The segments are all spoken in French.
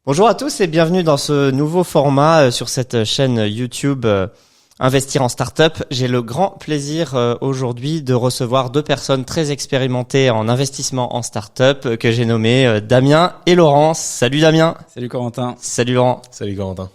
Bonjour à tous et bienvenue dans ce nouveau format sur cette chaîne YouTube Investir en Startup. J'ai le grand plaisir aujourd'hui de recevoir deux personnes très expérimentées en investissement en startup que j'ai nommées Damien et Laurent. Salut Damien. Salut Corentin. Salut Laurent. Salut Corentin.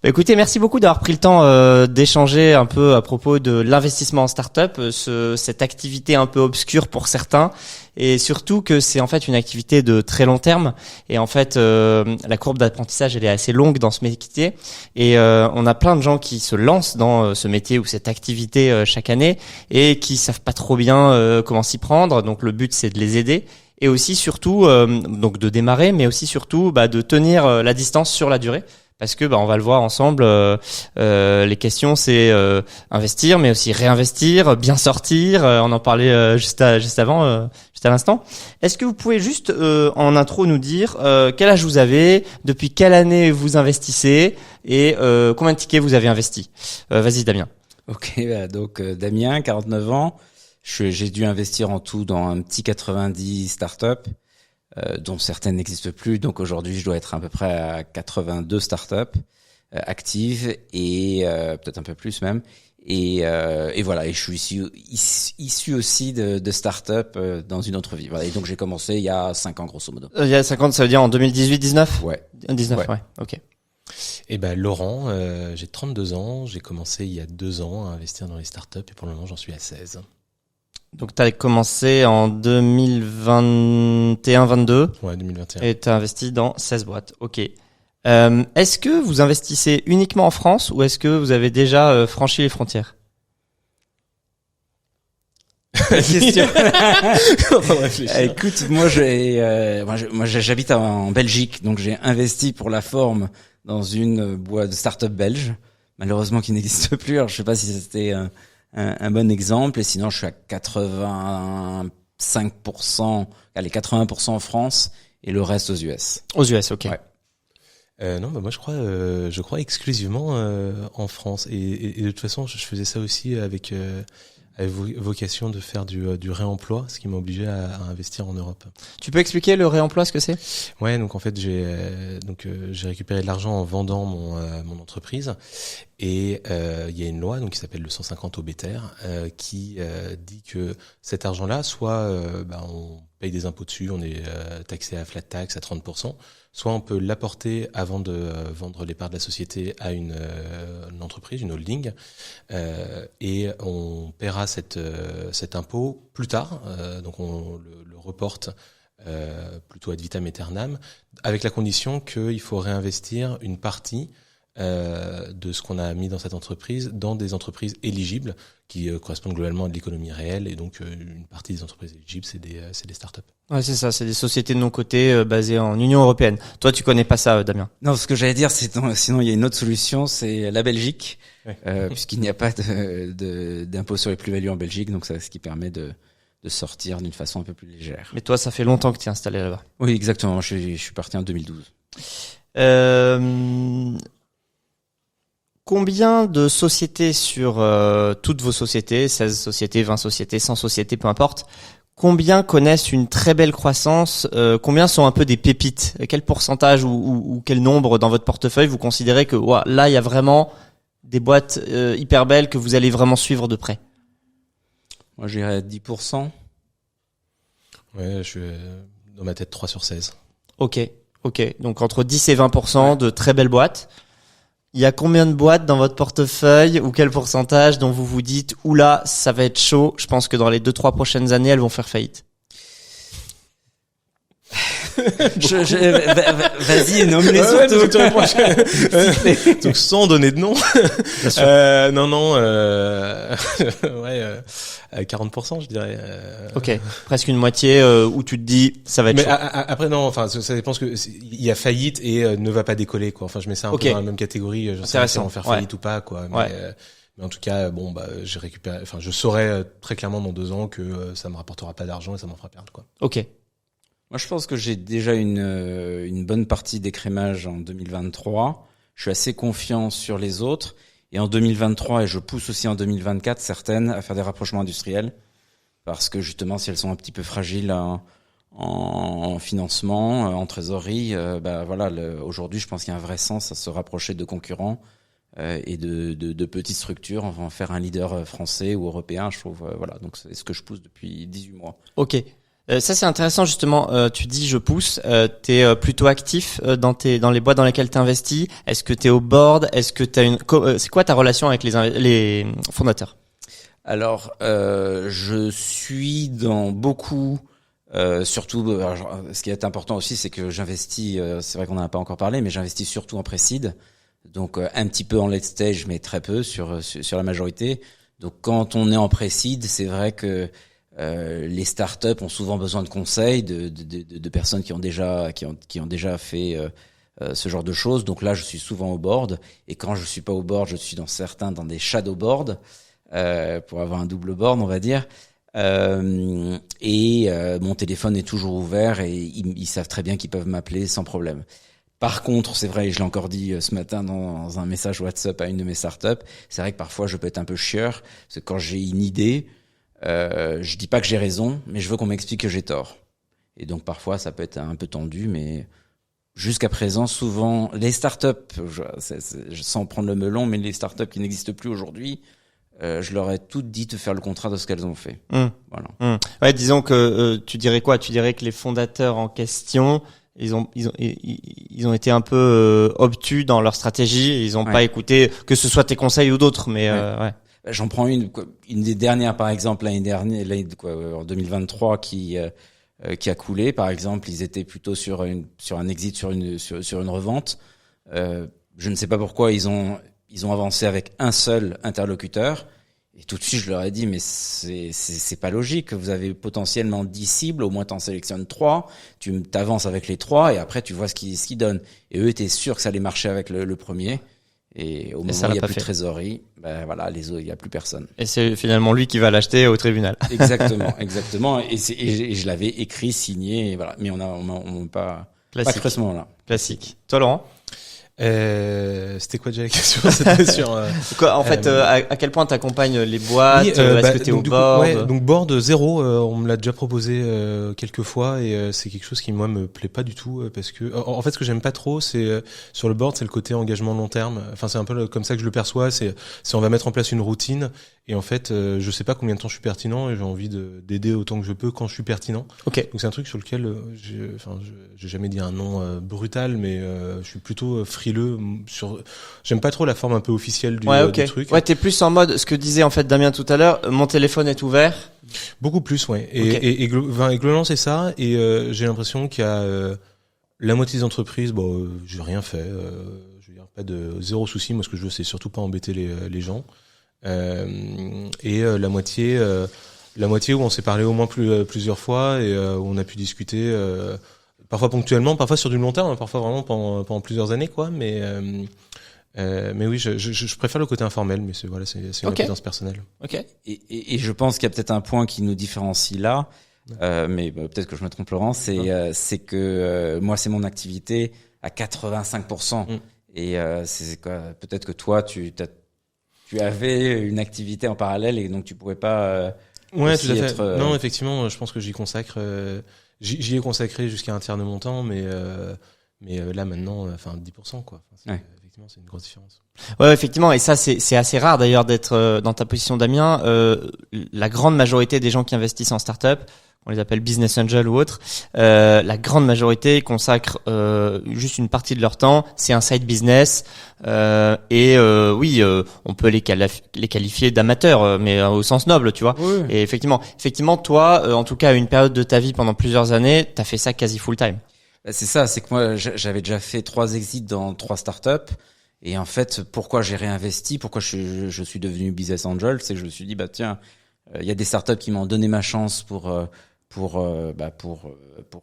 Écoutez, merci beaucoup d'avoir pris le temps d'échanger un peu à propos de l'investissement en startup, cette activité un peu obscure pour certains, et surtout que c'est en fait une activité de très long terme. Et en fait, la courbe d'apprentissage elle est assez longue dans ce métier, et on a plein de gens qui se lancent dans ce métier ou cette activité chaque année et qui savent pas trop bien comment s'y prendre. Donc le but c'est de les aider. Et aussi surtout donc de démarrer, mais aussi surtout de tenir la distance sur la durée. Parce que on va le voir ensemble, les questions c'est investir, mais aussi réinvestir, bien sortir. On en parlait juste à l'instant. Est-ce que vous pouvez juste en intro nous dire quel âge vous avez, depuis quelle année vous investissez et combien de tickets vous avez investi. Vas-y Damien. Ok, donc Damien, 49 ans. J'ai dû investir en tout dans un petit 90 startups. Dont certaines n'existent plus. Donc aujourd'hui, je dois être à peu près à 82 startups actives et peut-être un peu plus même. Et voilà. Et je suis issu aussi de startups dans une autre vie. Voilà. Et donc j'ai commencé il y a 5 ans grosso modo. Il y a 5 ans, ça veut dire en 2018-19 ? Ouais. 19, ouais. Ok. Et Laurent, j'ai 32 ans. J'ai commencé il y a 2 ans à investir dans les startups et pour le moment, j'en suis à 16. Donc, tu as commencé en 2021-22. Ouais, 2021. Et tu as investi dans 16 boîtes. Ok. Est-ce que vous investissez uniquement en France ou est-ce que vous avez déjà franchi les frontières ? Question. Écoute, moi j'habite en Belgique, donc j'ai investi pour la forme dans une boîte de start-up belge, malheureusement qui n'existe plus. Alors je sais pas si c'était un bon exemple, et sinon je suis à 85%, allez 80% en France et le reste aux US. Aux US, ok. Ouais. Non, moi je crois exclusivement en France et de toute façon je faisais ça aussi avec vocation de faire du réemploi, ce qui m'a obligé à investir en Europe. Tu peux expliquer le réemploi, ce que c'est ? Ouais, donc en fait j'ai récupéré de l'argent en vendant mon entreprise et il y a une loi donc qui s'appelle le 150 obiter qui dit que cet argent-là soit on paye des impôts dessus, on est taxé à flat tax à 30%, soit on peut l'apporter avant de vendre les parts de la société à une entreprise, une holding, et on paiera cet impôt plus tard, donc on le reporte plutôt ad vitam aeternam, avec la condition qu'il faut réinvestir une partie de ce qu'on a mis dans cette entreprise dans des entreprises éligibles qui correspondent globalement à de l'économie réelle, et donc une partie des entreprises éligibles c'est des startups. Ouais, c'est ça, c'est des sociétés de non-coté basées en Union européenne. Toi, tu connais pas ça, Damien ? Non, ce que j'allais dire, sinon il y a une autre solution, c'est la Belgique, Ouais. puisqu'il n'y a pas d'impôt sur les plus-values en Belgique, donc c'est ce qui permet de sortir d'une façon un peu plus légère. Mais toi, ça fait longtemps que tu es installé là-bas. Oui, exactement. Je suis parti en 2012. Combien de sociétés sur toutes vos sociétés, 16 sociétés, 20 sociétés, 100 sociétés, peu importe, combien connaissent une très belle croissance, combien sont un peu des pépites ? Quel pourcentage ou quel nombre dans votre portefeuille vous considérez que là, il y a vraiment des boîtes hyper belles que vous allez vraiment suivre de près ? Moi, je dirais 10%. Ouais, je suis dans ma tête 3 sur 16. Ok. Donc entre 10 et 20% de très belles boîtes. Il y a combien de boîtes dans votre portefeuille ou quel pourcentage dont vous vous dites « Oula, ça va être chaud, je pense que dans les 2-3 prochaines années, elles vont faire faillite ». Vas-y, nomme-les surtout. Donc sans donner de nom. Ouais, 40% je dirais. Ok, presque une moitié où tu te dis ça va être Mais chaud. après non, enfin ça dépend que il y a faillite et ne va pas décoller quoi. Enfin je mets ça un peu dans la même catégorie. Je sais pas si on va faire faillite ou pas quoi. Mais en tout cas j'ai récupéré. Enfin je saurais très clairement dans 2 ans que ça me rapportera pas d'argent et ça m'en fera perdre quoi. Ok. Moi, je pense que j'ai déjà une bonne partie d'écrémage en 2023. Je suis assez confiant sur les autres. Et en 2023, et je pousse aussi en 2024, certaines à faire des rapprochements industriels. Parce que justement, si elles sont un petit peu fragiles en financement, en trésorerie. Voilà, aujourd'hui, je pense qu'il y a un vrai sens à se rapprocher de concurrents et de petites structures, en faire un leader français ou européen. Je trouve, voilà, donc c'est ce que je pousse depuis 18 mois. Ok. Ça c'est intéressant justement. Tu dis je pousse. T'es plutôt actif dans les boîtes dans lesquelles t'investis. Est-ce que t'es au board? Est-ce que c'est quoi ta relation avec les fondateurs? Alors, je suis dans beaucoup. Surtout, ce qui est important aussi, c'est que j'investis. C'est vrai qu'on n'en a pas encore parlé, mais j'investis surtout en pré-seed. Donc un petit peu en late stage, mais très peu sur la majorité. Donc quand on est en pré-seed, c'est vrai que les startups ont souvent besoin de conseils de personnes qui ont déjà fait ce genre de choses. Donc là, je suis souvent au board, et quand je suis pas au board, je suis dans des shadow boards pour avoir un double board, on va dire. Mon téléphone est toujours ouvert et ils savent très bien qu'ils peuvent m'appeler sans problème. Par contre, c'est vrai, et je l'ai encore dit ce matin dans un message WhatsApp à une de mes startups, c'est vrai que parfois je peux être un peu chieur, parce que quand j'ai une idée, je dis pas que j'ai raison, mais je veux qu'on m'explique que j'ai tort. Et donc parfois ça peut être un peu tendu, mais jusqu'à présent, souvent, les startups, sans prendre le melon, mais les startups qui n'existent plus aujourd'hui, je leur ai toutes dit de faire le contraire de ce qu'elles ont fait. Voilà. Ouais, disons que tu dirais quoi? Tu dirais que les fondateurs en question, ils ont été un peu obtus dans leur stratégie. Ils ont pas écouté, que ce soit tes conseils ou d'autres, mais ouais. J'en prends une des dernières, par exemple, en 2023, qui a coulé. Par exemple, ils étaient plutôt sur un exit, sur une revente. Je ne sais pas pourquoi ils ont avancé avec un seul interlocuteur. Et tout de suite, je leur ai dit, mais c'est pas logique. Vous avez potentiellement 10 cibles, au moins t'en sélectionnes 3. Tu t'avances avec les 3 et après tu vois ce qui donne. Et eux étaient sûrs que ça allait marcher avec le premier. Et au moment où il n'y a plus de trésorerie, voilà, il y a plus personne. Et c'est finalement lui qui va l'acheter au tribunal. Exactement. Et je l'avais écrit, signé, et voilà. Mais on n'a pas fait ce moment-là. Classique. Toi, Laurent? C'était quoi déjà la question? C'était sur en fait, à quel point t'accompagnes les boîtes? Est-ce que t'es au board? Donc board 0, on me l'a déjà proposé quelques fois, et c'est quelque chose qui moi me plaît pas du tout, parce que en fait ce que j'aime pas trop, c'est sur le board, c'est le côté engagement long terme. Enfin c'est un peu comme ça que je le perçois. C'est on va mettre en place une routine, et en fait je sais pas combien de temps je suis pertinent, et j'ai envie d'aider autant que je peux quand je suis pertinent. Ok. Donc c'est un truc sur lequel j'ai jamais dit un non brutal, mais je suis plutôt frileux j'aime pas trop la forme un peu officielle du truc. Ouais, t'es plus en mode ce que disait en fait Damien tout à l'heure, mon téléphone est ouvert. Beaucoup plus, ouais. Et globalement c'est ça, et j'ai l'impression qu'il y a la moitié des entreprises, j'ai rien fait, je veux dire, pas de zéro souci. Moi ce que je veux, c'est surtout pas embêter les gens, et la moitié où on s'est parlé au moins plusieurs fois, et où on a pu discuter parfois ponctuellement, parfois sur du long terme, parfois vraiment pendant plusieurs années, quoi. Mais oui, je préfère le côté informel, mais c'est une appétence personnelle. Ok. Et je pense qu'il y a peut-être un point qui nous différencie là, mais peut-être que je me trompe, Laurent. C'est que moi, c'est mon activité à 85%. Et c'est quoi? Peut-être que toi, tu avais une activité en parallèle, et donc tu pouvais pas. Ouais, tout à fait. Non, effectivement, je pense que j'y consacre. J'y ai consacré jusqu'à un tiers de mon temps, mais là maintenant, 10%, quoi. Effectivement, c'est une grosse différence. Ouais, effectivement, et ça c'est assez rare d'ailleurs d'être dans ta position, Damien. La grande majorité des gens qui investissent en start-up, on les appelle business angel ou autres, la grande majorité consacre juste une partie de leur temps, c'est un side business, on peut les qualifier d'amateurs, mais au sens noble, tu vois. Oui. Et effectivement, toi, en tout cas à une période de ta vie pendant plusieurs années, t'as fait ça quasi full time. C'est ça, c'est que moi j'avais déjà fait 3 exits dans 3 startups, et en fait pourquoi j'ai réinvesti, pourquoi je suis devenu business angel, c'est que je me suis dit tiens, il y a des startups qui m'ont donné ma chance pour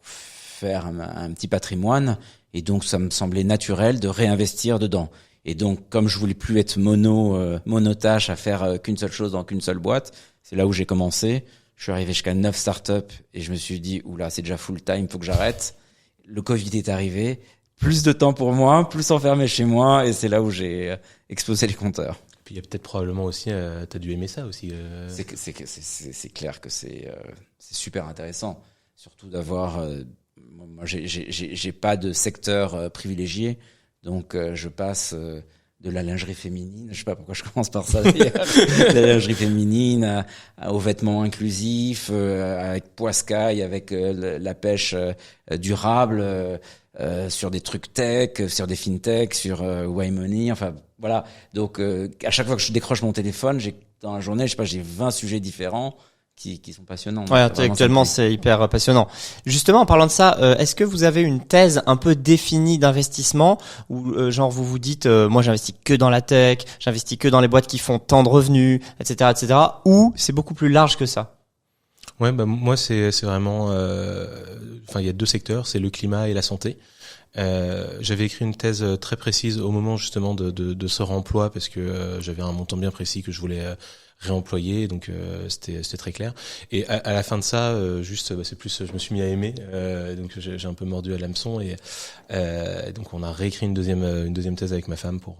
faire un petit patrimoine, et donc ça me semblait naturel de réinvestir dedans. Et donc comme je voulais plus être monotâche à faire qu'une seule chose dans qu'une seule boîte, c'est là où j'ai commencé. Je suis arrivé jusqu'à 9 startups, et je me suis dit oula, c'est déjà full time, faut que j'arrête. Le Covid est arrivé, plus de temps pour moi, plus enfermé chez moi, et c'est là où j'ai explosé les compteurs. Puis il y a peut-être probablement aussi, t'as dû aimer ça aussi. C'est clair que c'est super intéressant. surtout d'avoir. Moi, j'ai pas de secteur privilégié, donc je passe de la lingerie féminine. Je sais pas pourquoi je commence par ça. De la lingerie féminine aux vêtements inclusifs, avec Poiscaille, avec la pêche durable, sur des trucs tech, sur des fintech, sur Waymoney. Enfin voilà. Donc à chaque fois que je décroche mon téléphone, dans la journée, je sais pas, j'ai 20 sujets différents qui sont passionnants. Ouais, intellectuellement, c'est hyper passionnant. Justement, en parlant de ça, est-ce que vous avez une thèse un peu définie d'investissement où, genre, vous vous dites, moi, j'investis que dans la tech, j'investis que dans les boîtes qui font tant de revenus, etc., etc., ou c'est beaucoup plus large que ça? Ouais, bah moi, c'est vraiment, enfin, il y a 2 secteurs, c'est le climat et la santé. J'avais écrit une thèse très précise au moment justement de ce remploi parce que j'avais un montant bien précis que je voulais réemployer, donc c'était très clair. Et à la fin de ça, c'est plus, je me suis mis à aimer, donc j'ai un peu mordu à l'hameçon et donc on a réécrit une deuxième thèse avec ma femme pour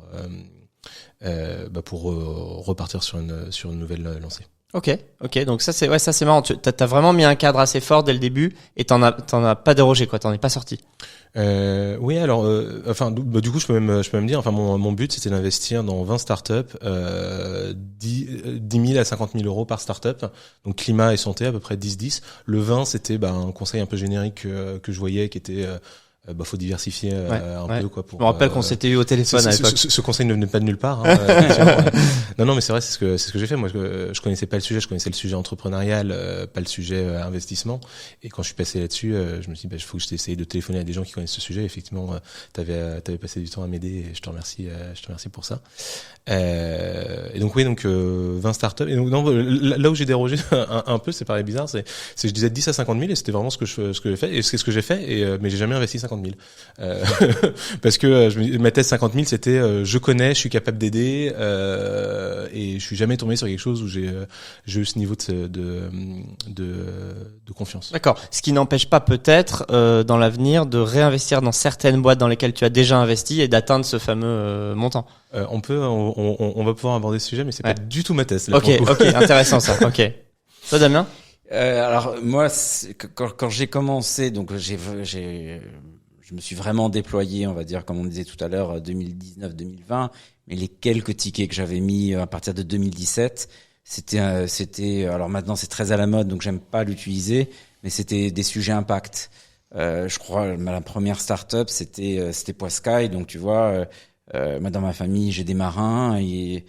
repartir sur une nouvelle lancée. Ok, donc ça c'est marrant. T'as vraiment mis un cadre assez fort dès le début et t'en as pas dérogé quoi, t'en es pas sorti. Oui, alors, du coup, je peux même dire, enfin, mon but, c'était d'investir dans 20 startups, 10 000 à 50 000 euros par startup. Donc, climat et santé, à peu près 10-10. Le 20, c'était, un conseil un peu générique, que je voyais, qui était, faut diversifier peu quoi. Je me rappelle qu'on s'était eu au téléphone à l'époque. Ce conseil ne venait pas de nulle part. Non, mais c'est vrai, c'est ce que j'ai fait. Moi, je connaissais pas le sujet. Je connaissais le sujet entrepreneurial, pas le sujet investissement. Et quand je suis passé là-dessus, je me suis dit, il faut que je essaye de téléphoner à des gens qui connaissent ce sujet. Effectivement, t'avais passé du temps à m'aider et je te remercie pour ça. Et donc 20 startups. Et donc là où j'ai dérogé un peu, c'est pareil bizarre, c'est je disais 10 à 50 000 et c'était vraiment ce que j'ai fait et c'est ce que j'ai fait mais j'ai jamais investi 50 000 parce que ma thèse 50 000 c'était je connais, je suis capable d'aider et je suis jamais tombé sur quelque chose où j'ai eu ce niveau de confiance. D'accord. Ce qui n'empêche pas peut-être dans l'avenir de réinvestir dans certaines boîtes dans lesquelles tu as déjà investi et d'atteindre ce fameux montant. On va pouvoir aborder ce sujet, mais c'est pas du tout ma thèse. Ok, intéressant ça. Ok. Toi, Damien? Alors moi, quand j'ai commencé, donc je me suis vraiment déployé, on va dire, comme on disait tout à l'heure, 2019-2020. Mais les quelques tickets que j'avais mis à partir de 2017, c'était. Alors maintenant, c'est très à la mode, donc j'aime pas l'utiliser, mais c'était des sujets impact. Je crois la première startup, c'était Poiscaille, donc tu vois. Dans ma famille, j'ai des marins et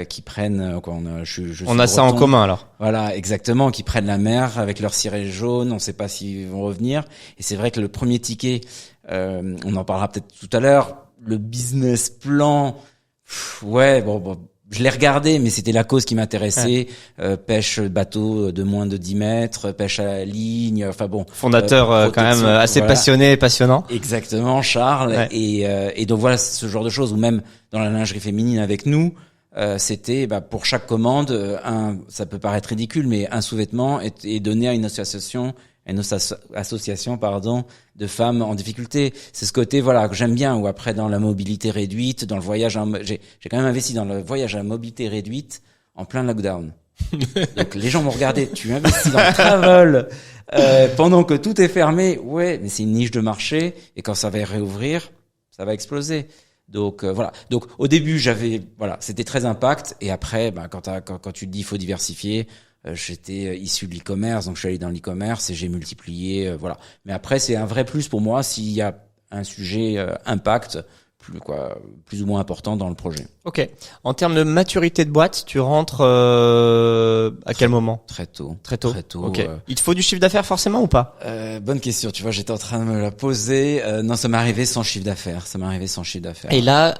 qui prennent. On a ça en commun alors. Voilà, exactement, qui prennent la mer avec leur ciré jaune. On ne sait pas s'ils vont revenir. Et c'est vrai que le premier ticket, on en parlera peut-être tout à l'heure. Le business plan, je l'ai regardé, mais c'était la cause qui m'intéressait. Ouais. Pêche bateau de moins de 10 mètres, pêche à la ligne, enfin bon. Fondateur quand même assez passionné et passionnant. Exactement, Charles. Ouais. Et donc voilà, ce genre de choses, ou même dans la lingerie féminine avec nous, c'était pour chaque commande, ça peut paraître ridicule, mais un sous-vêtement est donné à une association de femmes en difficulté. C'est ce côté que j'aime bien. Ou après dans la mobilité réduite, dans le voyage, j'ai quand même investi dans le voyage à mobilité réduite en plein lockdown. Donc les gens m'ont regardé. Tu investis dans le travel pendant que tout est fermé. Ouais, mais c'est une niche de marché et quand ça va réouvrir, ça va exploser. Donc voilà. Donc au début c'était très impact et après quand tu te dis il faut diversifier. J'étais issu de l'e-commerce, donc je suis allé dans l'e-commerce et j'ai multiplié, voilà. Mais après, c'est un vrai plus pour moi s'il y a un sujet impact plus ou moins important dans le projet. Ok. En termes de maturité de boîte, tu rentres à quel moment? Très tôt. Ok. Il te faut du chiffre d'affaires forcément ou pas? Bonne question. Tu vois, j'étais en train de me la poser. Non, ça m'est arrivé sans chiffre d'affaires. Et là,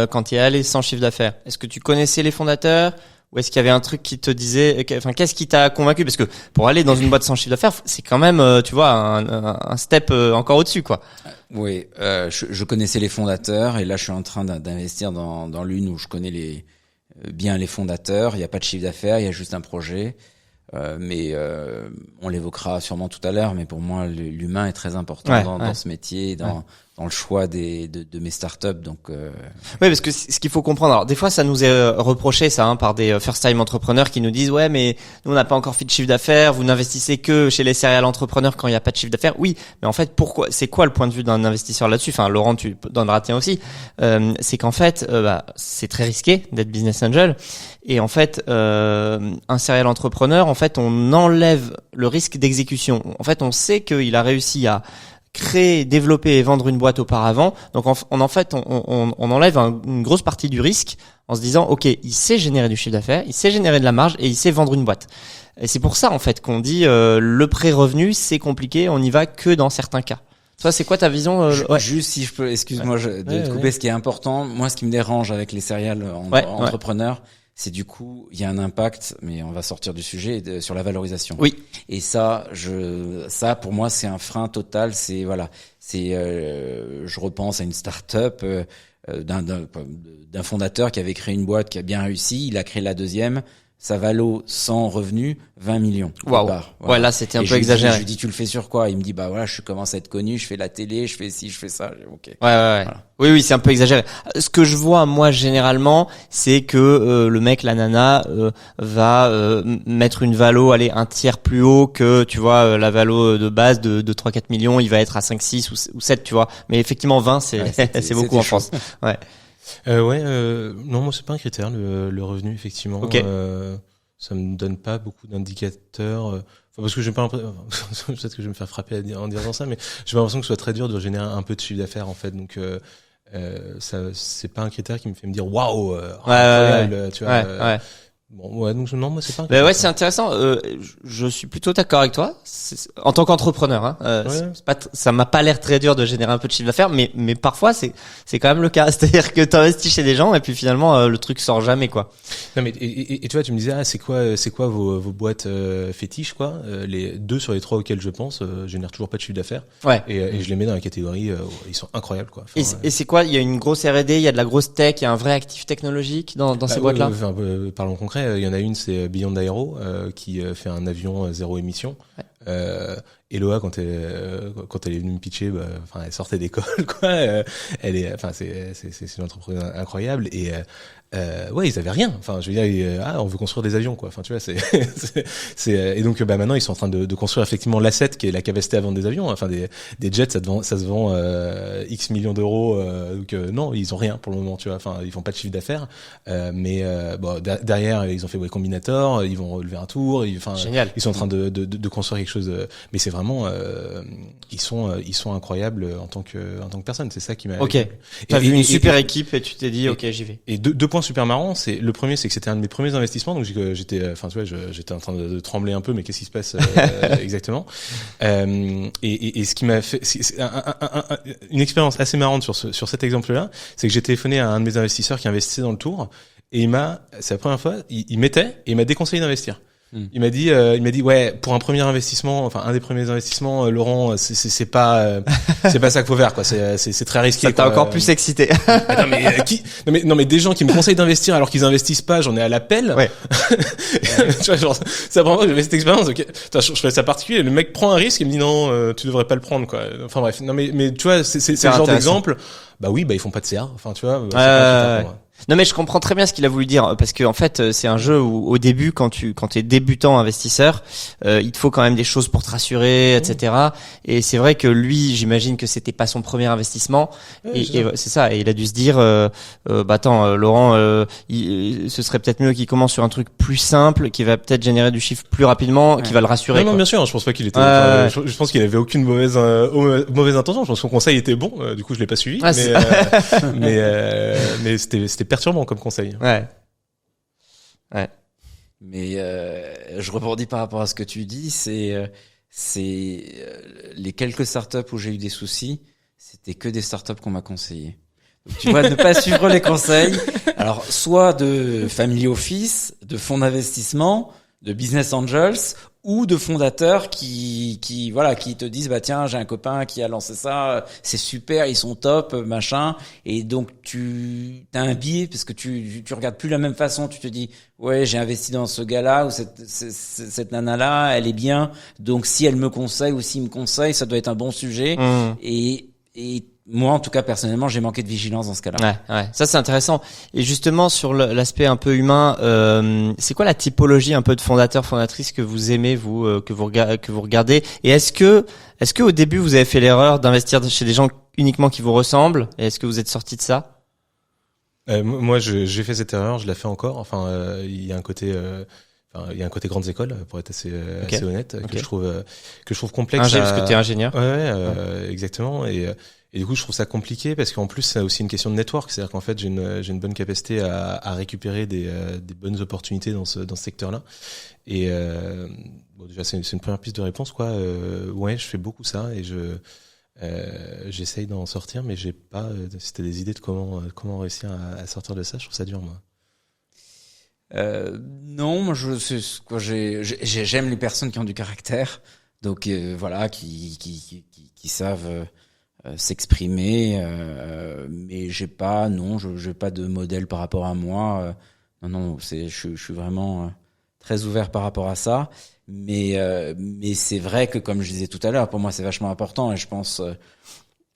quand tu es allé sans chiffre d'affaires, est-ce que tu connaissais les fondateurs? Ou est-ce qu'il y avait un truc qui te disait, qu'est-ce qui t'a convaincu? Parce que pour aller dans une boîte sans chiffre d'affaires, c'est quand même, tu vois, un step encore au-dessus, quoi. Oui, je connaissais les fondateurs et là je suis en train d'investir dans l'une où je connais bien les fondateurs. Il n'y a pas de chiffre d'affaires, il y a juste un projet. Mais on l'évoquera sûrement tout à l'heure. Mais pour moi, l'humain est très important dans ce métier, le choix de mes startups. Donc, Oui, parce que ce qu'il faut comprendre, alors des fois ça nous est reproché ça par des first-time entrepreneurs qui nous disent ouais mais nous on n'a pas encore fait de chiffre d'affaires, vous n'investissez que chez les serial entrepreneurs quand il n'y a pas de chiffre d'affaires. Oui, mais en fait pourquoi, c'est quoi le point de vue d'un investisseur là-dessus? Enfin Laurent, tu donneras tien aussi. C'est qu'en fait c'est très risqué d'être business angel et en fait un serial entrepreneur, en fait on enlève le risque d'exécution. En fait on sait qu'il a réussi à créer, développer et vendre une boîte auparavant. Donc on enlève une grosse partie du risque en se disant ok, il sait générer du chiffre d'affaires, il sait générer de la marge et il sait vendre une boîte. Et c'est pour ça en fait qu'on dit le pré-revenu c'est compliqué, on n'y va que dans certains cas. Toi, c'est quoi ta vision Juste si je peux, excuse-moi de te couper, ce qui est important, moi ce qui me dérange avec les serial entrepreneurs, c'est du coup, il y a un impact, mais on va sortir du sujet, sur la valorisation. Oui. Et ça pour moi, c'est un frein total. C'est je repense à une start-up d'un fondateur qui avait créé une boîte qui a bien réussi. Il a créé la deuxième. Sa valo sans revenu, 20 millions. Waouh. Voilà. Ouais, là, c'était un peu exagéré. Je lui dis, tu le fais sur quoi? Il me dit, bah voilà, je commence à être connu, je fais la télé, je fais ci, je fais ça. Ok. Ouais. Voilà. Oui, c'est un peu exagéré. Ce que je vois, moi, généralement, c'est que le mec, la nana, va mettre une valo, aller un tiers plus haut que, tu vois, la valo de base de 3-4 millions, il va être à 5, 6 ou 7, tu vois. Mais effectivement, 20, c'est beaucoup en France. Ouais. Non, moi c'est pas un critère le revenu effectivement. Okay. Ça me donne pas beaucoup d'indicateurs. Parce que j'ai pas l'impression, peut-être que je vais me faire frapper en disant ça, mais j'ai l'impression que ce soit très dur de générer un peu de chiffre d'affaires en fait. Donc ça c'est pas un critère qui me fait me dire waouh, incroyable, tu vois. Ouais. Bon, ouais, donc non, moi c'est pas un critère. Ouais, c'est intéressant. Je suis plutôt d'accord avec toi. En tant qu'entrepreneur, ça m'a pas l'air très dur de générer un peu de chiffre d'affaires, mais parfois c'est quand même le cas. C'est-à-dire que t'investis chez des gens et puis finalement le truc sort jamais quoi. Non mais et tu vois, tu me disais c'est quoi vos boîtes fétiches quoi. Les 2 sur les 3 auxquelles je pense génèrent toujours pas de chiffre d'affaires. Ouais. Et je les mets dans la catégorie ils sont incroyables quoi. Enfin, et c'est quoi? Il y a une grosse R&D, il y a de la grosse tech, il y a un vrai actif technologique dans ces boîtes-là. Parlons concret. Il y en a une, c'est Beyond Aero, qui fait un avion zéro émission. Ouais. Eloa, quand elle est venue me pitcher, elle sortait d'école, quoi. C'est une entreprise incroyable et ils avaient rien. Enfin, je veux dire, on veut construire des avions, quoi. Enfin, tu vois, et donc, maintenant, ils sont en train de construire effectivement l'asset qui est la capacité à vendre des avions. Enfin, des jets, ça se vend X millions d'euros. Donc, non, ils ont rien pour le moment, tu vois. Enfin, ils font pas de chiffre d'affaires. Derrière, ils ont fait Y Combinator, ils vont relever un tour. Génial. Ils sont en train de construire quelque chose. Mais c'est vraiment, ils sont incroyables en tant que personne. C'est ça qui m'a. Ok. T'as vu une super équipe et tu t'es dit, ok, j'y vais. Et deux points super marrants. C'est le premier, c'est que c'était un de mes premiers investissements. Donc j'étais en train de trembler un peu. Mais qu'est-ce qui se passe exactement? Et ce qui m'a fait, c'est une expérience assez marrante sur cet exemple-là, c'est que j'ai téléphoné à un de mes investisseurs qui investissait dans le tour. Et c'est la première fois, il m'était et il m'a déconseillé d'investir. Il m'a dit ouais, pour un premier investissement, enfin un des premiers investissements, Laurent, c'est pas ça qu'il faut faire quoi. C'est très risqué. Ça t'a encore plus excité. Non mais des gens qui me conseillent d'investir alors qu'ils investissent pas, j'en ai à l'appel. Ouais. Tu vois, genre c'est la première fois que j'avais cette expérience. Okay. Je trouvais ça particulier. Le mec prend un risque et me dit non, tu devrais pas le prendre quoi. Enfin bref, non mais tu vois, c'est le genre d'exemple. Bah oui, ils font pas de CA. Enfin tu vois. Non mais je comprends très bien ce qu'il a voulu dire parce que en fait c'est un jeu où au début quand t'es débutant investisseur il te faut quand même des choses pour te rassurer etc. Et c'est vrai que lui j'imagine que c'était pas son premier investissement et c'est ça et il a dû se dire attends Laurent ce serait peut-être mieux qu'il commence sur un truc plus simple qui va peut-être générer du chiffre plus rapidement qui va le rassurer. Non bien sûr, je pense pas qu'il était je pense qu'il avait aucune mauvaise intention. Je pense que son conseil était bon, du coup je l'ai pas suivi mais c'était perturbant comme conseil. Ouais. Mais je rebondis par rapport à ce que tu dis, c'est les quelques startups où j'ai eu des soucis, c'était que des startups qu'on m'a conseillé. Donc, tu vois, ne pas suivre les conseils. Alors, soit de family office, de fonds d'investissement, de business angels ou de fondateurs qui te disent bah tiens, j'ai un copain qui a lancé ça, c'est super, ils sont top, machin, et donc t'as un biais parce que tu regardes plus la même façon, tu te dis ouais, j'ai investi dans ce gars-là ou cette nana-là, elle est bien, donc si elle me conseille ou s'il me conseille, ça doit être un bon sujet et moi, en tout cas, personnellement, j'ai manqué de vigilance dans ce cas-là. Ouais. Ça, c'est intéressant. Et justement, sur l'aspect un peu humain, c'est quoi la typologie un peu de fondateurs, fondatrices que vous aimez, vous, que vous regardez? Et est-ce que au début, vous avez fait l'erreur d'investir chez des gens uniquement qui vous ressemblent? Et est-ce que vous êtes sorti de ça? Moi, j'ai fait cette erreur, je la fais encore. Enfin, il y a un côté, il y a un côté grandes écoles, pour être assez honnête, que je trouve complexe. Parce que t'es ingénieur. Ouais. Exactement. Et du coup, je trouve ça compliqué parce qu'en plus, c'est aussi une question de network. C'est-à-dire qu'en fait, j'ai une bonne capacité à récupérer des bonnes opportunités dans ce secteur-là. Et bon, déjà, c'est une première piste de réponse, quoi. Ouais, je fais beaucoup ça et j'essaye d'en sortir, mais j'ai pas. Si t'as des idées de comment réussir à sortir de ça, je trouve ça dur, moi. Non, moi j'aime les personnes qui ont du caractère, donc voilà, qui savent s'exprimer, mais j'ai pas de modèle par rapport à moi. Non, je suis vraiment très ouvert par rapport à ça, mais c'est vrai que comme je disais tout à l'heure, pour moi c'est vachement important et je pense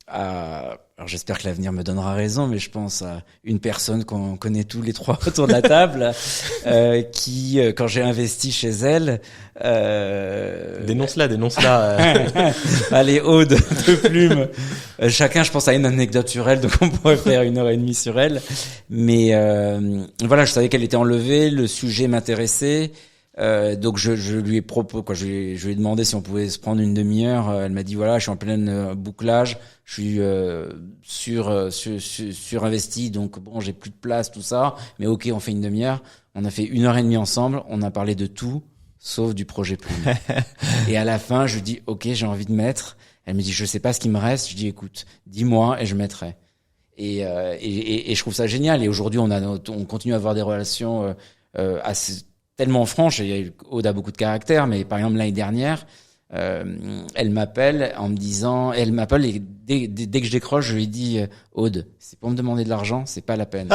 alors j'espère que l'avenir me donnera raison, mais je pense à une personne qu'on connaît tous les trois autour de la table, qui, quand j'ai investi chez elle, dénonce-la. Allez, Aude de plume. Chacun, je pense, a une anecdote sur elle, donc on pourrait faire 1h30 sur elle. Mais voilà, je savais qu'elle était enlevée, le sujet m'intéressait. Donc je lui ai je lui ai demandé si on pouvait se prendre une demi-heure. Elle m'a dit voilà, je suis en plein bouclage, je suis surinvesti, donc bon, j'ai plus de place, tout ça, mais ok, on fait une demi-heure. On a fait 1h30 ensemble, on a parlé de tout sauf du projet Plume. Et à la fin, je dis ok, j'ai envie de mettre. Elle me dit je sais pas ce qui me reste. Je dis écoute, dis-moi et je mettrai. Et je trouve ça génial. Et aujourd'hui, on continue à avoir des relations assez tellement franche, et Aude a beaucoup de caractère, mais par exemple l'année dernière, elle m'appelle en me disant, elle m'appelle et dès que je décroche, je lui dis Aude, c'est pour me demander de l'argent, c'est pas la peine.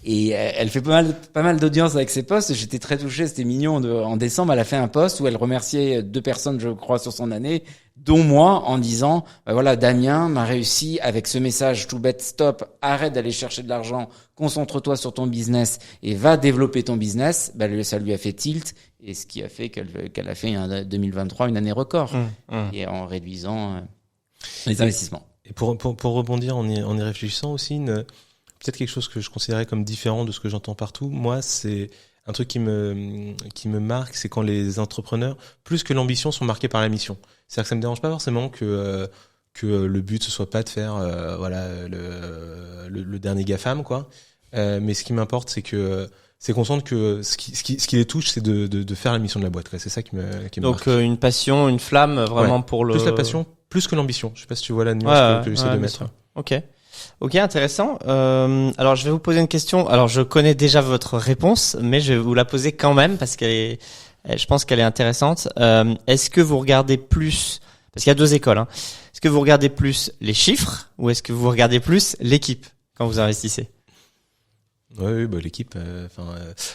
Et elle fait pas mal d'audience avec ses posts. J'étais très touché, c'était mignon. En décembre, elle a fait un post où elle remerciait 2 personnes, je crois, sur son année, dont moi, en disant voilà, Damien m'a réussi avec ce message tout bête, stop, arrête d'aller chercher de l'argent, concentre-toi sur ton business et va développer ton business. Ça lui a fait tilt, et ce qui a fait qu'elle a fait 2023 une année record, et en réduisant les investissements. Et pour rebondir en y réfléchissant aussi, peut-être quelque chose que je considérais comme différent de ce que j'entends partout. Moi, c'est un truc qui me marque, c'est quand les entrepreneurs, plus que l'ambition, sont marqués par la mission. C'est-à-dire que ça me dérange pas forcément que le but ce soit pas de faire le dernier GAFAM, quoi. Mais ce qui m'importe, c'est qu'on sente que ce qui les touche, c'est de faire la mission de la boîte, quoi. C'est ça qui me Donc marque. une passion, une flamme, vraiment pour le. Plus la passion, plus que l'ambition. Je sais pas si tu vois la nuance que j'essaie de mettre. Ok, intéressant. Alors je vais vous poser une question. Alors je connais déjà votre réponse, mais je vais vous la poser quand même parce je pense qu'elle est intéressante. Est-ce que vous regardez plus, parce qu'il y a 2 écoles, est-ce que vous regardez plus les chiffres ou est-ce que vous regardez plus l'équipe quand vous investissez? Oui, l'équipe.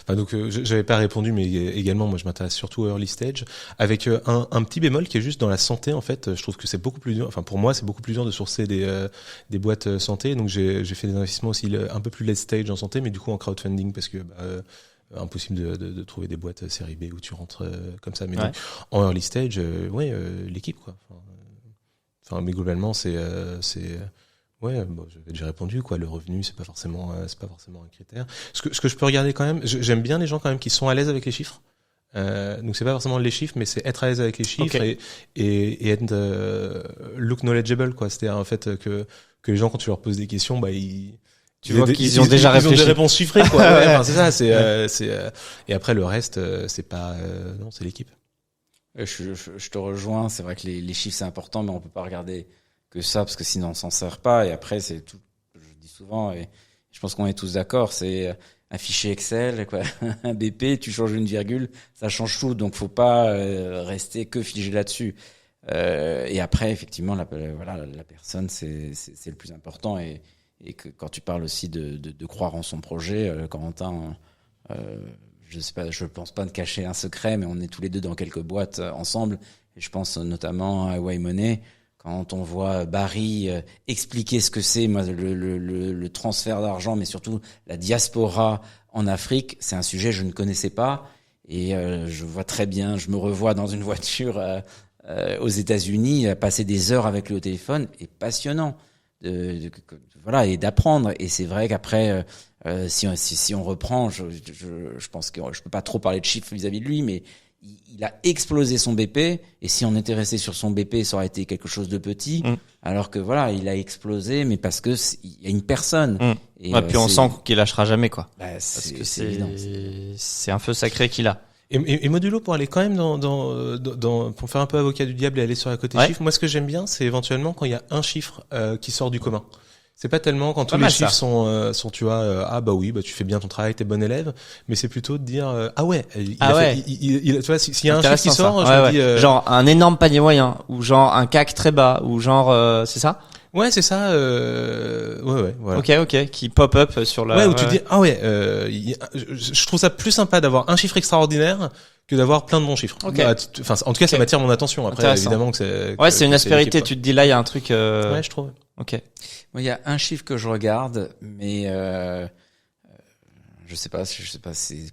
Donc j'avais pas répondu, mais également moi je m'intéresse surtout au early stage, avec un petit bémol qui est juste dans la santé. En fait, je trouve que c'est beaucoup plus dur. Enfin pour moi, c'est beaucoup plus dur de sourcer des boîtes santé. Donc j'ai fait des investissements aussi un peu plus late stage en santé, mais du coup en crowdfunding parce que impossible de trouver des boîtes série B où tu rentres comme ça. Mais donc, en early stage, l'équipe, quoi. Mais globalement c'est j'avais déjà répondu, quoi. Le revenu, c'est pas forcément un critère. Ce que je peux regarder quand même, j'aime bien les gens quand même qui sont à l'aise avec les chiffres. Donc c'est pas forcément les chiffres, mais c'est être à l'aise avec les chiffres, et être look knowledgeable, quoi. C'est-à-dire en fait que les gens, quand tu leur poses des questions, tu vois qu'ils ont déjà réfléchi. Ils ont des réponses chiffrées, quoi. C'est ça. Et après le reste, c'est pas non, c'est l'équipe. Je te rejoins. C'est vrai que les chiffres c'est important, mais on peut pas regarder que ça, parce que sinon on s'en sert pas. Et après, c'est tout, je dis souvent, et je pense qu'on est tous d'accord, c'est un fichier Excel, quoi. Un BP, tu changes une virgule, ça change tout. Donc faut pas rester que figé là-dessus. Et après, effectivement, la personne, c'est le plus important. Et que quand tu parles aussi de croire en son projet, Corentin, je sais pas, je pense pas de cacher un secret, mais on est tous les deux dans quelques boîtes ensemble. Et je pense notamment à Waymoney. quand on voit Barry expliquer ce que c'est, moi, le transfert d'argent, mais surtout la diaspora en Afrique, c'est un sujet que je ne connaissais pas. Et je vois très bien, je me revois dans une voiture aux États-Unis, passer des heures avec lui au téléphone, et passionnant. Voilà, et d'apprendre. Et c'est vrai qu'après, si on reprend, je pense que je peux pas trop parler de chiffres vis-à-vis de lui, mais il a explosé son BP, et si on était resté sur son BP, ça aurait été quelque chose de petit, alors que voilà, il a explosé, mais parce que il y a une personne. Et puis on sent qu'il lâchera jamais, quoi. Parce que c'est évident. C'est un feu sacré qu'il a. Et modulo, pour aller quand même pour faire un peu avocat du diable et aller sur la côté chiffre, moi ce que j'aime bien, c'est éventuellement quand il y a un chiffre qui sort du commun. C'est pas tellement quand tous les chiffres sont tu vois, ah bah oui, bah tu fais bien ton travail, t'es bon élève, mais c'est plutôt de dire ah ouais, tu vois, s'il y a un chiffre qui sort, je me dis genre un énorme panier moyen, ou genre un CAC très bas, ou genre c'est ça? Ouais, c'est ça. Ouais, voilà. Ok, qui pop up sur la. Ouais, où tu dis ah ouais, je trouve ça plus sympa d'avoir un chiffre extraordinaire que d'avoir plein de bons chiffres. Okay. Enfin, en tout cas, ça m'attire mon attention. Après, évidemment que c'est. Ouais, c'est une aspérité. Tu te dis là, il y a un truc. Ouais, je trouve. Ok. Moi, il y a un chiffre que je regarde, mais je sais pas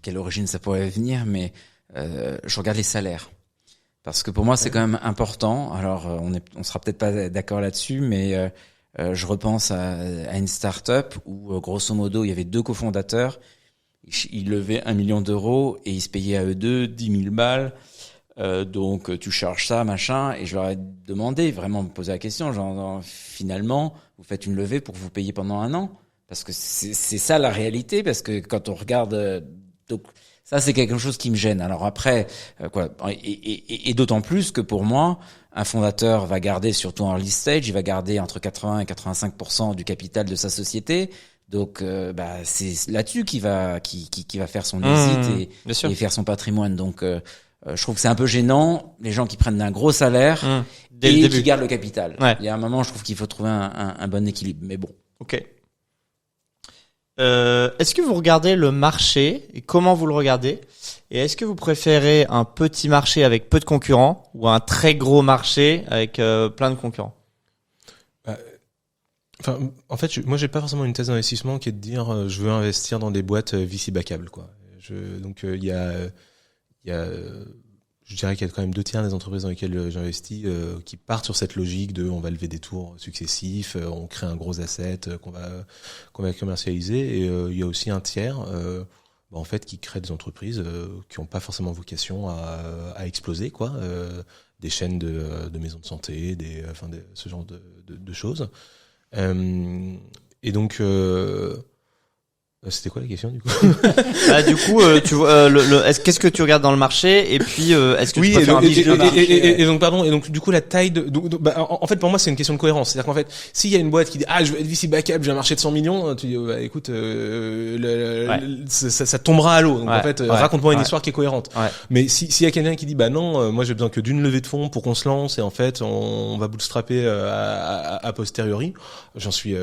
quelle origine ça pourrait venir, mais je regarde les salaires. Parce que pour moi, c'est quand même important. Alors, on sera peut-être pas d'accord là-dessus, mais je repense à une start-up où, grosso modo, il y avait 2 cofondateurs. Ils levaient 1 million d'euros et ils se payaient à eux deux 10 000 balles. Donc, tu charges ça, machin. Et je leur ai demandé, vraiment me poser la question, genre, finalement, vous faites une levée pour vous payer pendant 1 an? Parce que c'est ça la réalité. Parce que quand on regarde... donc, ça, c'est quelque chose qui me gêne. Alors après, et d'autant plus que pour moi, un fondateur va garder, surtout en early stage, il va garder entre 80 et 85% du capital de sa société. Donc, c'est là-dessus qu'il va faire son exit et faire son patrimoine. Donc, je trouve que c'est un peu gênant, les gens qui prennent un gros salaire et qui gardent le capital. Ouais. Il y a un moment, je trouve qu'il faut trouver un bon équilibre. Mais bon. Ok. Est-ce que vous regardez le marché et comment vous le regardez? Et est-ce que vous préférez un petit marché avec peu de concurrents ou un très gros marché avec plein de concurrents? Enfin, en fait, moi, j'ai pas forcément une thèse d'investissement qui est de dire je veux investir dans des boîtes VC backables, quoi. Donc il y a je dirais qu'il y a quand même 2/3 des entreprises dans lesquelles j'investis qui partent sur cette logique de on va lever des tours successifs, on crée un gros asset qu'on va commercialiser, et il y a aussi un tiers en fait qui crée des entreprises qui ont pas forcément vocation à exploser, quoi, des chaînes de maisons de santé, ce genre de choses. Et donc c'était quoi la question, du coup? Du coup, tu vois, qu'est-ce que tu regardes dans le marché, et puis est-ce que tu préfères un niche de marché? Et donc pardon, et donc du coup la taille en fait pour moi c'est une question de cohérence. C'est-à-dire qu'en fait, s'il y a une boîte qui dit je veux être VC backup, j'ai un marché de 100 millions, tu dis écoute, ça tombera à l'eau. Donc en fait, raconte-moi une histoire qui est cohérente. Ouais. Mais s'il y a quelqu'un qui dit non, moi j'ai besoin que d'une levée de fonds pour qu'on se lance, et en fait on va bootstrapper a posteriori, j'en suis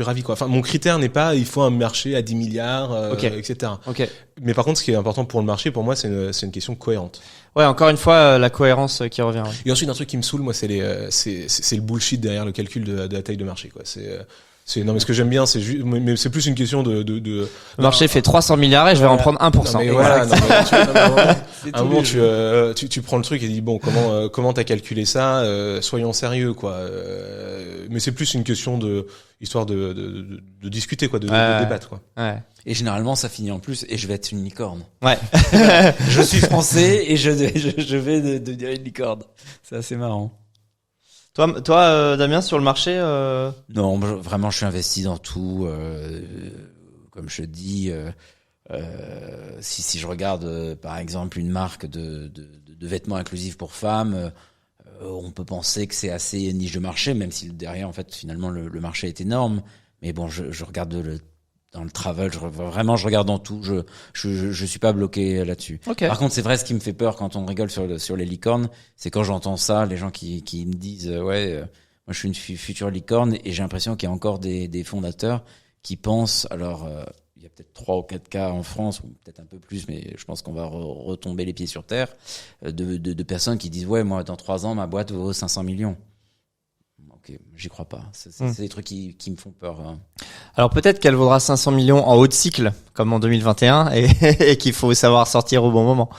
ravi, quoi. Enfin, mon critère n'est pas il faut un marché à 10 milliards, etc. Okay. Mais par contre, ce qui est important pour le marché, pour moi, c'est une question cohérente. Ouais, encore une fois, la cohérence qui revient. Ouais. Et ensuite, un truc qui me saoule, moi, c'est le bullshit derrière le calcul de la taille de marché, quoi. Non, mais ce que j'aime bien, c'est juste, mais c'est plus une question de. Le marché fait 300 milliards et je vais en prendre 1%. Non, mais voilà, à un moment, tu prends le truc et dis bon, comment t'as calculé ça, soyons sérieux, quoi. Mais c'est plus une question histoire de discuter, quoi, de débattre, quoi. Ouais. Et généralement, ça finit en plus, et je vais être une licorne. Ouais. Je suis français et je vais devenir une licorne. C'est assez marrant. Toi, Damien, sur le marché, Non, vraiment, je suis investi dans tout. Comme je dis, si je regarde, par exemple, une marque de vêtements inclusifs pour femmes, on peut penser que c'est assez niche de marché, même si derrière, en fait, finalement, le marché est énorme. Mais bon, je regarde dans le travel, je regarde dans tout. Je suis pas bloqué là-dessus. Okay. Par contre, c'est vrai, ce qui me fait peur quand on rigole sur les licornes, c'est quand j'entends ça, les gens qui me disent moi je suis une future licorne, et j'ai l'impression qu'il y a encore des fondateurs qui pensent, alors il y a peut-être 3 ou 4 cas en France, ou peut-être un peu plus, mais je pense qu'on va retomber les pieds sur terre, de personnes qui disent moi dans 3 ans ma boîte vaut 500 millions. ok, j'y crois pas. C'est des trucs qui me font peur. Hein. Alors peut-être qu'elle vaudra 500 millions en haut de cycle, comme en 2021, et qu'il faut savoir sortir au bon moment.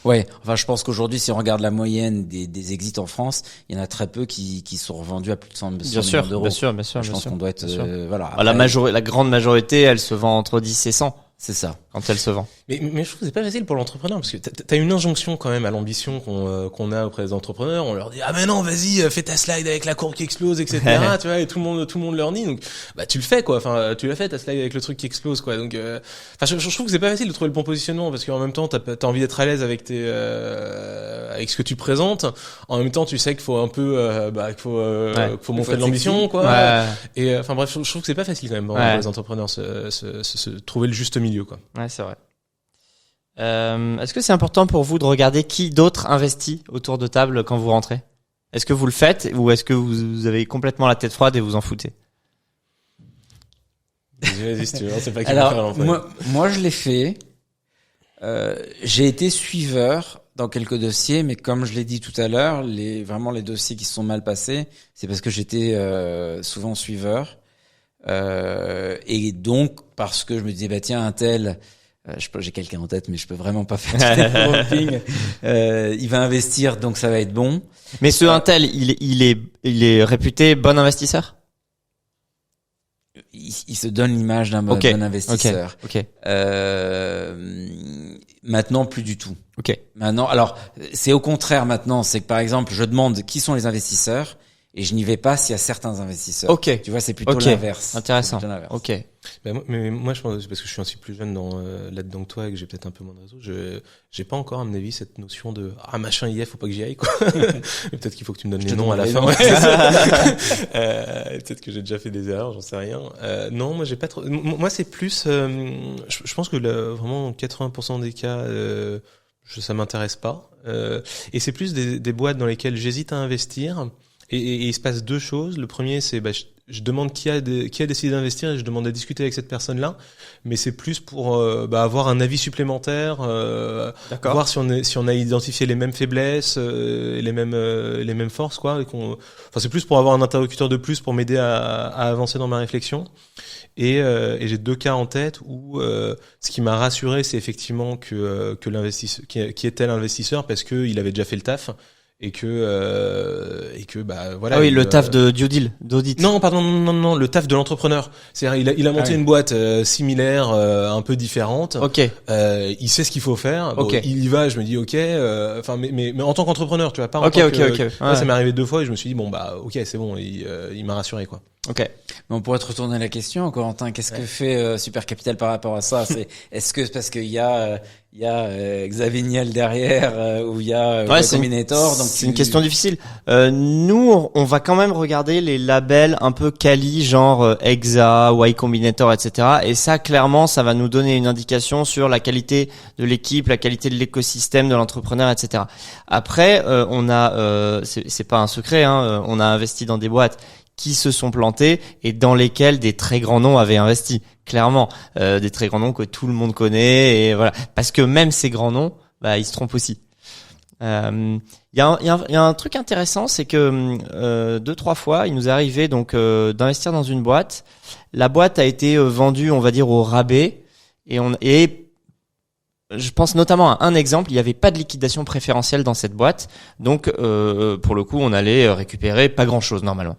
Ouais, enfin je pense qu'aujourd'hui, si on regarde la moyenne des exits en France, il y en a très peu qui sont revendus à plus de 100 millions d'euros. Bien sûr. Je pense qu'on doit être voilà. Après, la grande majorité, elle se vend entre 10 et 100. C'est ça. Quand elle se vend. Mais je trouve que c'est pas facile pour l'entrepreneur parce que t'as une injonction quand même à l'ambition qu'on a auprès des entrepreneurs. On leur dit ah mais non vas-y fais ta slide avec la courbe qui explose etc. Tu vois et tout le monde leur dit donc bah tu le fais quoi. Enfin tu l'as fait ta slide avec le truc qui explose quoi. Donc enfin je trouve que c'est pas facile de trouver le bon positionnement parce qu'en même temps t'as envie d'être à l'aise avec avec ce que tu présentes. En même temps tu sais qu'il faut un peu qu'il faut montrer de l'ambition quoi. Ouais. Et enfin bref je trouve que c'est pas facile quand même pour les entrepreneurs se trouver le juste milieu quoi. Ouais, c'est vrai. Est-ce que c'est important pour vous de regarder qui d'autre investit autour de table quand vous rentrez? Est-ce que vous le faites ou est-ce que vous avez complètement la tête froide et vous en foutez? Vas-y, si tu veux, c'est pas qui alors moi je l'ai fait. J'ai été suiveur dans quelques dossiers, mais comme je l'ai dit tout à l'heure, les dossiers qui se sont mal passés, c'est parce que j'étais souvent suiveur. Et donc parce que je me disais bah tiens un tel j'ai quelqu'un en tête mais je peux vraiment pas faire du camping il va investir donc ça va être bon. Mais ce un tel il est réputé bon investisseur? Il se donne l'image d'un bon investisseur. Okay. Maintenant plus du tout. OK. Maintenant alors c'est au contraire maintenant, c'est que par exemple je demande qui sont les investisseurs et je n'y vais pas s'il y a certains investisseurs. OK. Tu vois, c'est plutôt l'inverse. Intéressant. OK. Mais moi, je pense parce que je suis aussi plus jeune là-dedans que toi et que j'ai peut-être un peu moins de réseau. J'ai pas encore, à mon avis, cette notion de machin IF, faut pas que j'y aille quoi. Peut-être qu'il faut que tu me donnes les noms à la fin. Peut-être que j'ai déjà fait des erreurs, j'en sais rien. Non, moi j'ai pas trop. Moi c'est plus. Je pense que vraiment 80% des cas, ça m'intéresse pas. Et c'est plus des boîtes dans lesquelles j'hésite à investir. Et il se passe deux choses. Le premier, c'est je demande qui a décidé d'investir et je demande à discuter avec cette personne-là. Mais c'est plus pour avoir un avis supplémentaire, voir si on a identifié les mêmes faiblesses, les mêmes forces, quoi. C'est plus pour avoir un interlocuteur de plus pour m'aider à avancer dans ma réflexion. Et j'ai deux cas en tête où ce qui m'a rassuré, c'est effectivement que l'investisseur qui était l'investisseur parce que il avait déjà fait le taf. Et que voilà. Ah oui, le taf de due deal, d'audit. Non, pardon, non, le taf de l'entrepreneur. C'est-à-dire, il a monté une boîte similaire, un peu différente. OK. Il sait ce qu'il faut faire. Bon, il y va, je me dis OK, mais en tant qu'entrepreneur, tu vois, pas en tant que ouais. Ça m'est arrivé 2 fois et je me suis dit bon OK, c'est bon, il m'a rassuré quoi. OK. Mais on pourrait te retourner la question, Corentin, qu'est-ce que fait Super Capital par rapport à ça? Est-ce que c'est parce qu'il y a Xavier Niel derrière ou il y a Y Combinator, donc c'est une question difficile. Nous on va quand même regarder les labels un peu quali genre Exa, Y Combinator, etc. Et ça clairement ça va nous donner une indication sur la qualité de l'équipe, la qualité de l'écosystème de l'entrepreneur, etc. Après on a c'est pas un secret, hein, on a investi dans des boîtes qui se sont plantés et dans lesquels des très grands noms avaient investi. Clairement, des très grands noms que tout le monde connaît et voilà. Parce que même ces grands noms, ils se trompent aussi. Il y a un truc intéressant, c'est que 2-3 fois, il nous est arrivé donc d'investir dans une boîte. La boîte a été vendue, on va dire, au rabais et je pense notamment à un exemple, il n'y avait pas de liquidation préférentielle dans cette boîte. Donc pour le coup, on allait récupérer pas grand-chose normalement.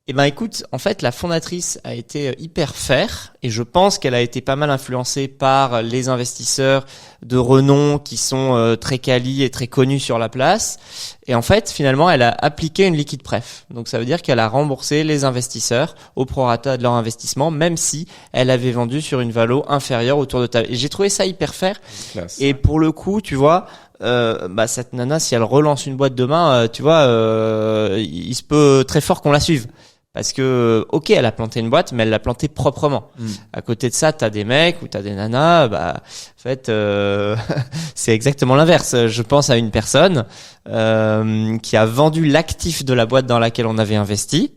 Eh ben écoute, en fait, la fondatrice a été hyper fair et je pense qu'elle a été pas mal influencée par les investisseurs de renom qui sont très quali et très connus sur la place. Et en fait, finalement, elle a appliqué une liquide préf. Donc ça veut dire qu'elle a remboursé les investisseurs au prorata de leur investissement, même si elle avait vendu sur une valo inférieure autour de table. Et j'ai trouvé ça hyper fair. Classe. Et pour le coup, tu vois, cette nana, si elle relance une boîte demain, tu vois, il se peut très fort qu'on la suive. Parce que, ok, elle a planté une boîte, mais elle l'a plantée proprement. À côté de ça, t'as des mecs ou t'as des nanas, en fait, c'est exactement l'inverse. Je pense à une personne, qui a vendu l'actif de la boîte dans laquelle on avait investi.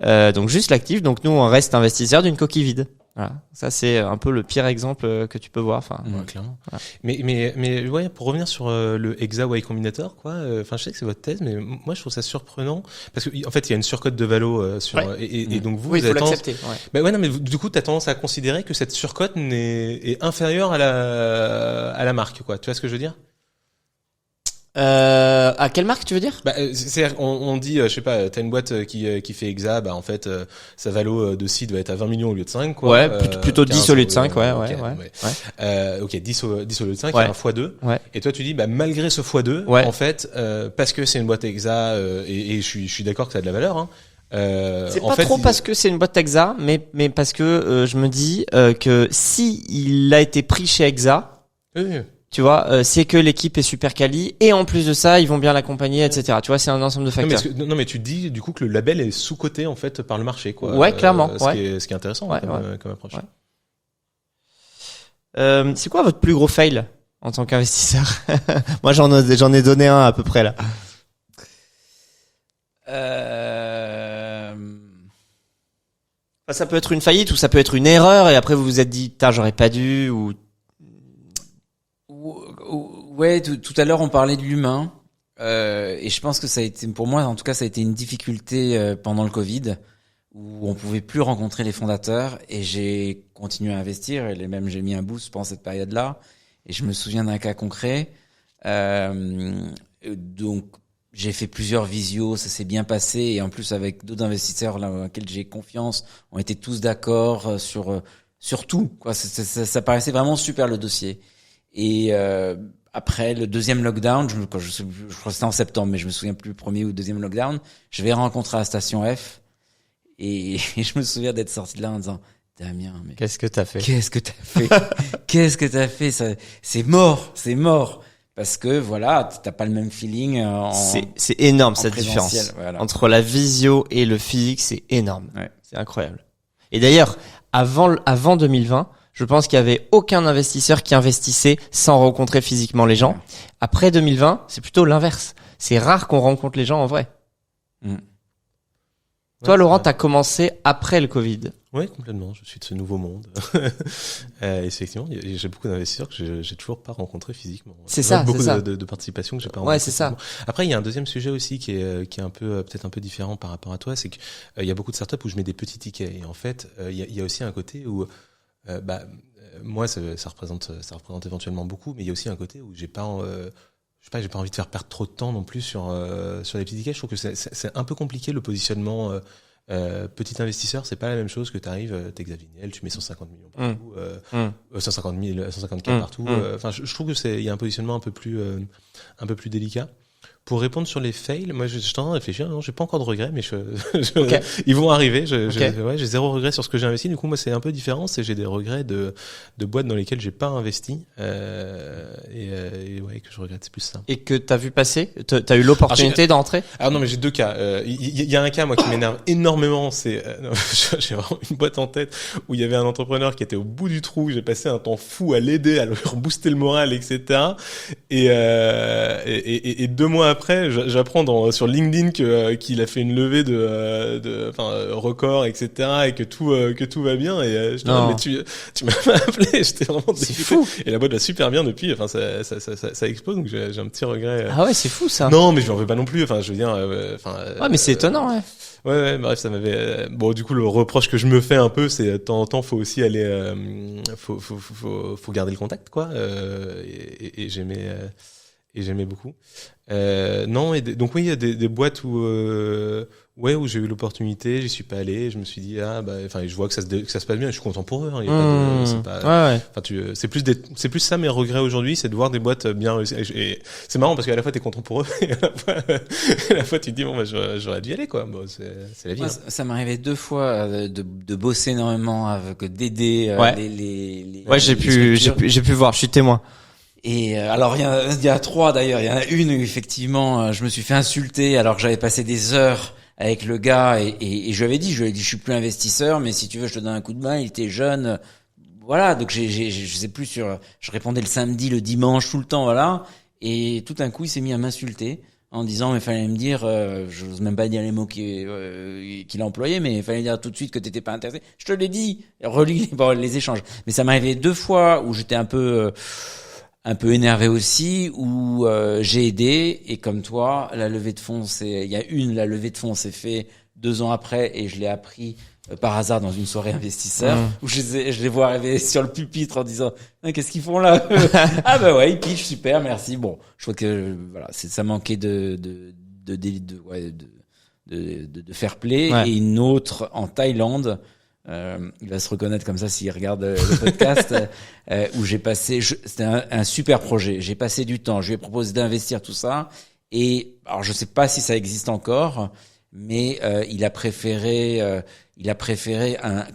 Donc juste l'actif. Donc nous, on reste investisseur d'une coquille vide. Voilà. Ça, c'est un peu le pire exemple que tu peux voir. Enfin, Ouais, clairement. Voilà. Mais ouais, pour revenir sur le Hexa Y Combinator, quoi. Enfin, je sais que c'est votre thèse, mais moi, je trouve ça surprenant parce que en fait, il y a une surcote de valo sur et donc vous, oui, il vous faut avez tendance. l'accepter. Ouais. Bah ouais, non, mais du coup, t'as tendance à considérer que cette surcote est inférieure à la marque, quoi. Tu vois ce que je veux dire? À quelle marque tu veux dire? Bah, c'est-à-dire, on dit, je sais pas, t'as une boîte qui fait Hexa, bah en fait, sa valo de seed va être à 20 millions au lieu de 5, quoi. Ouais, plutôt 10 15 au lieu de 5, ouais. Ok, 10 au lieu de 5, Ouais. il y a un x2. Ouais. Et toi, tu dis, bah malgré ce x2, Ouais. en fait, parce que c'est une boîte Hexa, et je suis d'accord que ça a de la valeur, hein. C'est en pas fait, trop parce que c'est une boîte Hexa, mais parce que je me dis que si il a été pris chez Hexa, Oui. tu vois, c'est que l'équipe est super quali et en plus de ça, ils vont bien l'accompagner, etc. Tu vois, c'est un ensemble de facteurs. Non, mais tu dis du coup que le label est sous-coté en fait par le marché, quoi. Ouais, clairement. Ce qui est intéressant Ouais, comme approche. Ouais. C'est quoi votre plus gros fail en tant qu'investisseur? Moi, j'en ai donné un à peu près là. Enfin, ça peut être une faillite ou ça peut être une erreur et après vous vous êtes dit, putain, j'aurais pas dû ou. Ouais, tout à l'heure on parlait de l'humain et je pense que ça a été, pour moi en tout cas, ça a été une difficulté pendant le Covid où on pouvait plus rencontrer les fondateurs et j'ai continué à investir et même j'ai mis un boost pendant cette période-là et je me souviens d'un cas concret. Donc j'ai fait plusieurs visios, ça s'est bien passé et en plus avec d'autres investisseurs là auxquels j'ai confiance, on était tous d'accord sur tout, quoi. Ça paraissait vraiment super le dossier. Et après le deuxième lockdown, je crois que c'était en septembre, mais je me souviens plus le premier ou le deuxième lockdown, je vais rencontrer à la station F et je me souviens d'être sorti de là en disant Damien, mais Qu'est-ce que t'as fait? Qu'est-ce que t'as fait? Qu'est-ce que t'as fait? Ça, c'est mort. Parce que voilà, t'as pas le même feeling. C'est énorme cette présentiel, différence voilà. entre la visio et le physique, c'est énorme. Ouais. C'est incroyable. Et d'ailleurs, avant 2020, je pense qu'il y avait aucun investisseur qui investissait sans rencontrer physiquement les gens. Ouais. Après 2020, c'est plutôt l'inverse. C'est rare qu'on rencontre les gens en vrai. Toi, Laurent, t'as commencé après le Covid. Oui, complètement. Je suis de ce nouveau monde. Effectivement, j'ai beaucoup d'investisseurs que j'ai toujours pas rencontrés physiquement. C'est ça, beaucoup c'est ça. de participations que j'ai pas Ouais, rencontrées c'est ça. physiquement. Après, il y a un deuxième sujet aussi qui est un peu peut-être un peu différent par rapport à toi, c'est que il y a beaucoup de startups où je mets des petits tickets et en fait, il y a aussi un côté où moi ça représente éventuellement beaucoup, mais il y a aussi un côté où j'ai pas envie de faire perdre trop de temps non plus sur les petits tickets. Je trouve que c'est un peu compliqué le positionnement. Petit investisseur, c'est pas la même chose que t'arrives, t'es Xavier Niel, tu mets 150 millions partout, 150K partout. Enfin, je trouve que il y a un positionnement un peu plus délicat. Pour répondre sur les fails, moi, je suis en train de réfléchir. Non, j'ai pas encore de regrets, mais Okay. ils vont arriver. Okay. J'ai zéro regret sur ce que j'ai investi. Du coup, moi, c'est un peu différent. J'ai des regrets de boîtes dans lesquelles j'ai pas investi, et ouais, que je regrette. C'est plus ça. Et que t'as vu passer? T'as eu l'opportunité d'entrer? Alors non, mais j'ai deux cas. Il y a un cas, moi, qui m'énerve énormément. C'est j'ai vraiment une boîte en tête où il y avait un entrepreneur qui était au bout du trou. J'ai passé un temps fou à l'aider, à leur booster le moral, etc. Et 2 mois après, j'apprends sur LinkedIn qu'il a fait une levée de record, etc. et que tout va bien. Et je dis mais tu m'as pas appelé. J'étais vraiment C'est dégoûté. fou. Et la boîte va super bien depuis. Enfin, ça explose. Donc j'ai un petit regret. Ah ouais, c'est fou ça. Non, mais je m'en veux pas non plus. Enfin, je veux dire. Ouais, mais c'est étonnant, ouais. Ouais, bref, ça m'avait. Bon, du coup, le reproche que je me fais un peu, c'est de temps en temps, faut aussi aller, faut garder le contact, quoi. Et j'aimais beaucoup. Non, donc oui, il y a des boîtes où j'ai eu l'opportunité, j'y suis pas allé, je me suis dit je vois que ça se passe bien, je suis content pour eux. Hein, y a pas de, c'est pas, ouais. Enfin, c'est plus ça mes regrets aujourd'hui, c'est de voir des boîtes bien réussies. Et c'est marrant parce qu'à la fois t'es content pour eux et à la fois tu te dis j'aurais dû y aller, quoi. Bon, c'est la vie. Moi, hein. ça m'est arrivé 2 fois de bosser énormément avec d'aider les Ouais, j'ai pu voir, je suis témoin. Et alors il y a 3 d'ailleurs, il y en a une où effectivement je me suis fait insulter alors que j'avais passé des heures avec le gars et je lui ai dit je suis plus investisseur mais si tu veux je te donne un coup de main, il était jeune, voilà, donc je sais plus je répondais le samedi, le dimanche, tout le temps, voilà, et tout d'un coup il s'est mis à m'insulter en disant mais fallait me dire, j'ose même pas dire les mots qu'il a employés, mais il fallait dire tout de suite que t'étais pas intéressé. Je te l'ai dit, relis les échanges. Mais ça m'est arrivé 2 fois où j'étais un peu énervé aussi, où j'ai aidé, et comme toi, la levée de fonds, la levée de fonds s'est fait 2 ans après, et je l'ai appris par hasard dans une soirée investisseur, où je les vois arriver sur le pupitre en disant qu'est-ce qu'ils font là? Ah bah ouais, ils pitchent, super, merci. Bon, je crois que voilà, ça manquait de fair play. Et une autre en Thaïlande, il va se reconnaître comme ça s'il regarde le podcast, où j'ai passé, c'était un super projet. J'ai passé du temps, je lui ai proposé d'investir tout ça, et alors je sais pas si ça existe encore, mais il a préféré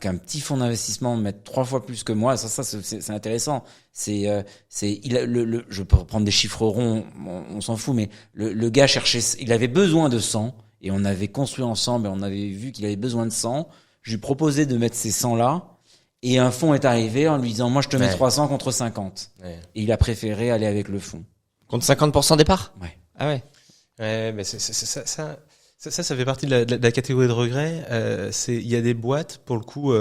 qu'un petit fonds d'investissement mette 3 fois plus que moi. Ça c'est intéressant. Je peux reprendre des chiffres ronds, on s'en fout, mais le gars il avait besoin de 100, et on avait construit ensemble, et on avait vu qu'il avait besoin de 100. Je lui proposais de mettre ces 100 là, et un fonds est arrivé en lui disant moi je te mets 300 contre 50. Ouais. Et il a préféré aller avec le fonds. Contre 50% départ? Ouais. Ah ouais. Ouais, mais ça fait partie de la catégorie de regret. Il y a des boîtes pour le coup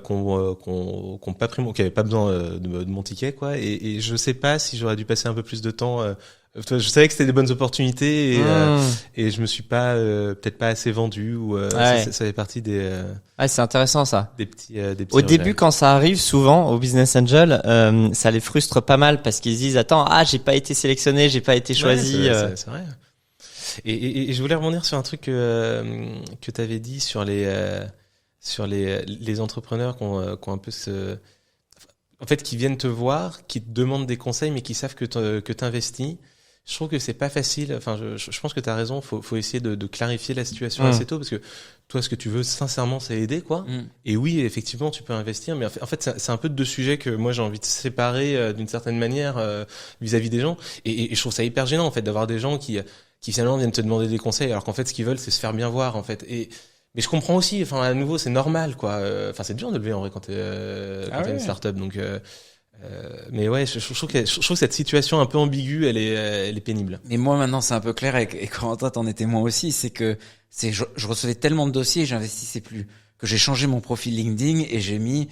qu'on pas pris, qui avaient pas besoin de mon ticket, quoi. Et je sais pas si j'aurais dû passer un peu plus de temps. Je savais que c'était des bonnes opportunités, et je me suis pas peut-être pas assez vendu, ou ça fait partie des. C'est intéressant ça. Des petits au début, quand ça arrive souvent au Business Angel, ça les frustre pas mal parce qu'ils se disent attends, j'ai pas été sélectionné, j'ai pas été choisi. C'est vrai. Et je voulais rebondir sur un truc que t'avais dit sur les entrepreneurs qui ont un peu en fait, qui viennent te voir, qui te demandent des conseils, mais qui savent que t'investis. Je trouve que c'est pas facile. Enfin, je pense que t'as raison. Faut essayer de clarifier la situation assez tôt, parce que toi, ce que tu veux sincèrement, c'est aider, quoi. Et oui, effectivement, tu peux investir, mais en fait, c'est un peu de 2 sujets que moi j'ai envie de séparer d'une certaine manière vis-à-vis des gens. Et je trouve ça hyper gênant, en fait, d'avoir des gens qui finalement viennent te demander des conseils, alors qu'en fait, ce qu'ils veulent, c'est se faire bien voir, en fait. Mais je comprends aussi. Enfin, à nouveau, c'est normal, quoi. Enfin, c'est dur de lever en vrai quand t'es une start-up, donc. Mais ouais, je trouve que cette situation un peu ambiguë, elle est pénible. Mais moi maintenant c'est un peu clair, et Corentin t'en es témoin aussi, c'est que je recevais tellement de dossiers et j'investissais plus, que j'ai changé mon profil LinkedIn et j'ai mis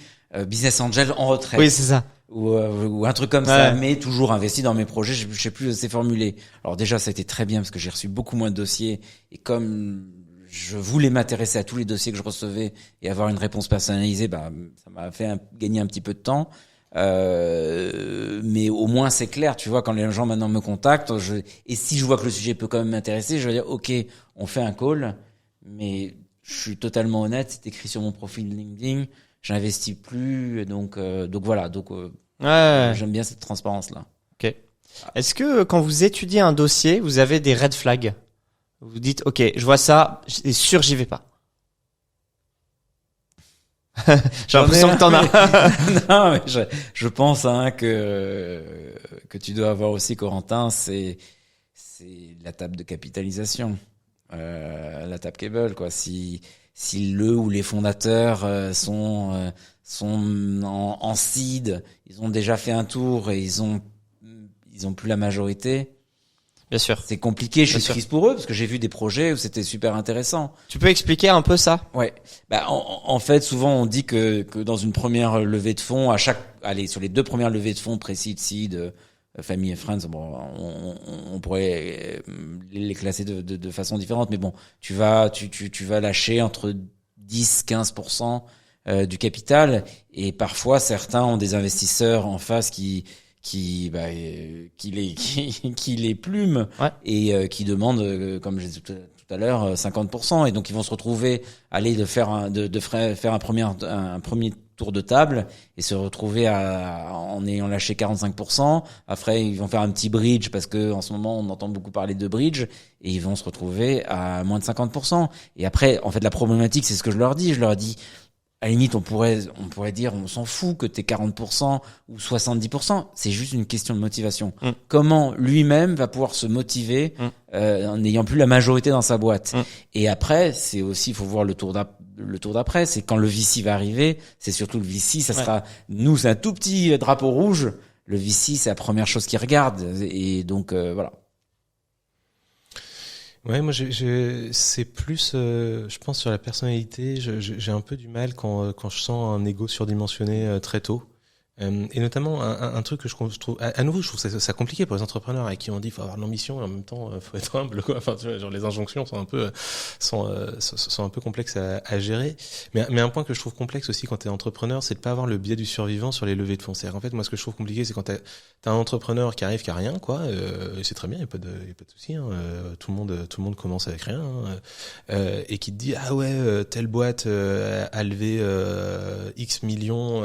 Business Angel en retraite. Oui, c'est ça. Ou un truc comme ça, mais toujours investi dans mes projets. Je sais plus, c'est formulé. Alors déjà ça a été très bien parce que j'ai reçu beaucoup moins de dossiers, et comme je voulais m'intéresser à tous les dossiers que je recevais et avoir une réponse personnalisée, ça m'a fait gagner un petit peu de temps. Mais au moins c'est clair, tu vois, quand les gens maintenant me contactent, et si je vois que le sujet peut quand même m'intéresser, je vais dire ok, on fait un call, mais je suis totalement honnête, c'est écrit sur mon profil LinkedIn, j'investis plus, donc voilà, j'aime bien cette transparence là. Ok. Est-ce que quand vous étudiez un dossier, vous avez des red flags? Vous dites ok, je vois ça, c'est sûr j'y vais pas. J'ai l'impression que t'en as. Non, mais je pense que tu dois avoir aussi, Corentin, c'est la table de capitalisation, la table cable, quoi. Si le ou les fondateurs sont en seed, ils ont déjà fait un tour et ils ont plus la majorité. Bien sûr. C'est compliqué, je suis triste pour eux parce que j'ai vu des projets où c'était super intéressant. Tu peux expliquer un peu ça? Ouais. En fait, souvent on dit que dans une première levée de fonds, sur les 2 premières levées de fonds, pré-seed, seed, family et friends, on pourrait les classer de façon différente, mais bon, tu vas lâcher entre 10-15% du capital, et parfois certains ont des investisseurs en face qui les plument, et qui demandent, comme je disais tout à l'heure, 50%, et donc ils vont se retrouver faire un premier tour de table et se retrouver en ayant lâché 45%. Après ils vont faire un petit bridge, parce que en ce moment on entend beaucoup parler de bridge, et ils vont se retrouver à moins de 50%. Et après, en fait, la problématique, c'est ce que je leur dis, à la limite, on pourrait dire, on s'en fout que t'aies 40% ou 70%. C'est juste une question de motivation. Comment lui-même va pouvoir se motiver en n'ayant plus la majorité dans sa boîte. Et après, c'est aussi, il faut voir le tour d'après. C'est quand le VC va arriver. C'est surtout le VC. Ça sera, nous, c'est un tout petit drapeau rouge. Le VC, c'est la première chose qu'il regarde. Et donc, voilà. Ouais, moi c'est plus, je pense sur la personnalité. J'ai un peu du mal quand je sens un ego surdimensionné très tôt. Et notamment un truc que je trouve à nouveau, je trouve ça compliqué pour les entrepreneurs avec qui on dit faut avoir de l'ambition et en même temps faut être humble, quoi. Enfin, tu vois, genre les injonctions sont un peu complexes à gérer. Mais un point que je trouve complexe aussi quand t'es entrepreneur, c'est de pas avoir le biais du survivant sur les levées de fonds. C'est-à-dire, en fait, moi, ce que je trouve compliqué, c'est quand t'as un entrepreneur qui arrive qui a rien, quoi. Et c'est très bien, y a pas de souci. Hein, tout le monde commence avec rien. Hein, et qui te dit ah ouais, telle boîte a levé X millions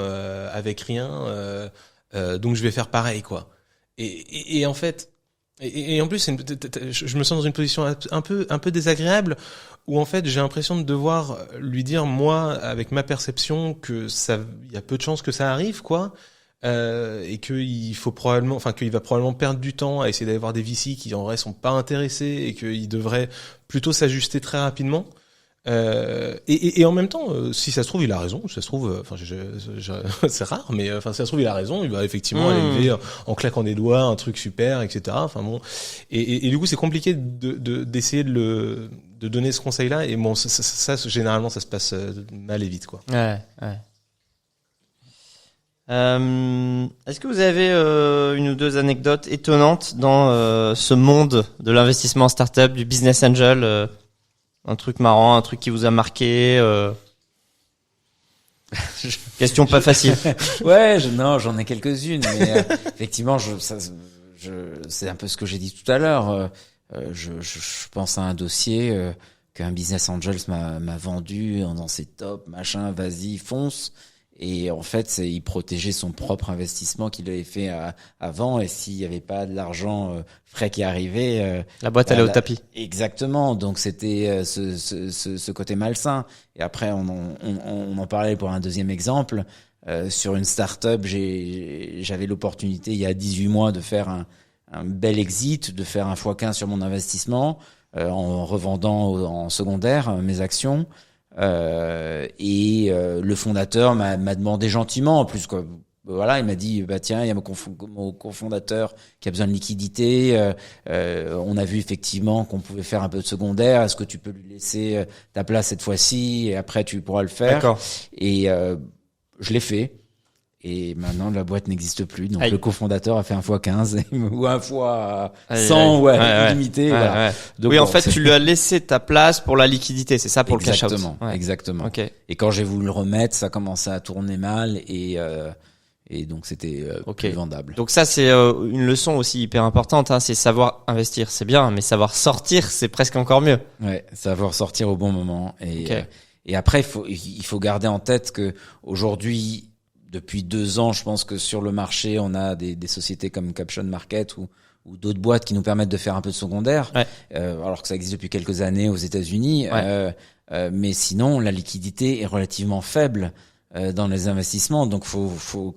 avec rien. Donc je vais faire pareil, quoi. Et en fait, et en plus, je me sens dans une position un peu désagréable où en fait j'ai l'impression de devoir lui dire moi avec ma perception que il y a peu de chances que ça arrive, quoi. Et qu'il va probablement perdre du temps à essayer d'aller voir des VC qui en vrai sont pas intéressés et qu'il devrait plutôt s'ajuster très rapidement. Et en même temps, si ça se trouve, il a raison. Si ça se trouve, c'est rare, mais si ça se trouve, il a raison. Il va effectivement élever en claquant des doigts un truc super, etc. Enfin bon, et du coup, c'est compliqué d'essayer de donner ce conseil-là. Et bon, ça généralement, ça se passe mal et vite, quoi. Ouais. Est-ce que vous avez une ou deux anecdotes étonnantes dans ce monde de l'investissement en startup, du business angel? Un truc marrant, un truc qui vous a marqué. Question pas facile. Ouais, j'en ai quelques-unes, mais effectivement, c'est un peu ce que j'ai dit tout à l'heure. Je pense à un dossier qu'un business angel m'a vendu dans ses tops, machin, vas-y, fonce. Et en fait, il protégeait son propre investissement qu'il avait fait avant. Et s'il n'y avait pas de l'argent frais qui arrivait, la boîte allait au tapis. Exactement. Donc c'était ce côté malsain. Et après, on en parlait pour un deuxième exemple. Sur une start-up, j'avais l'opportunité il y a 18 mois de faire un bel exit, de faire un x15 sur mon investissement en revendant en secondaire mes actions. Le fondateur m'a demandé gentiment, en plus quoi, voilà, il m'a dit bah tiens, il y a mon cofondateur qui a besoin de liquidité, on a vu effectivement qu'on pouvait faire un peu de secondaire, est-ce que tu peux lui laisser ta place cette fois-ci et après tu pourras le faire. D'accord. Et je l'ai fait. Et maintenant, la boîte n'existe plus. Donc, Aïe. Le cofondateur a fait un x15 ou un x 100, limité. Voilà. Ouais. Donc, oui, en bon, fait, tu lui as laissé ta place pour la liquidité, c'est ça, pour le cash out. Exactement. Ok. Et quand j'ai voulu le remettre, ça commençait à tourner mal et donc c'était plus vendable. Donc ça, c'est une leçon aussi hyper importante, hein, c'est savoir investir, c'est bien, mais savoir sortir, c'est presque encore mieux. Ouais, savoir sortir au bon moment. Et après, il faut garder en tête que aujourd'hui, depuis 2 ans, je pense que sur le marché, on a des sociétés comme Caption Market ou d'autres boîtes qui nous permettent de faire un peu de secondaire, alors que ça existe depuis quelques années aux États-Unis. Mais sinon, la liquidité est relativement faible dans les investissements. Donc, faut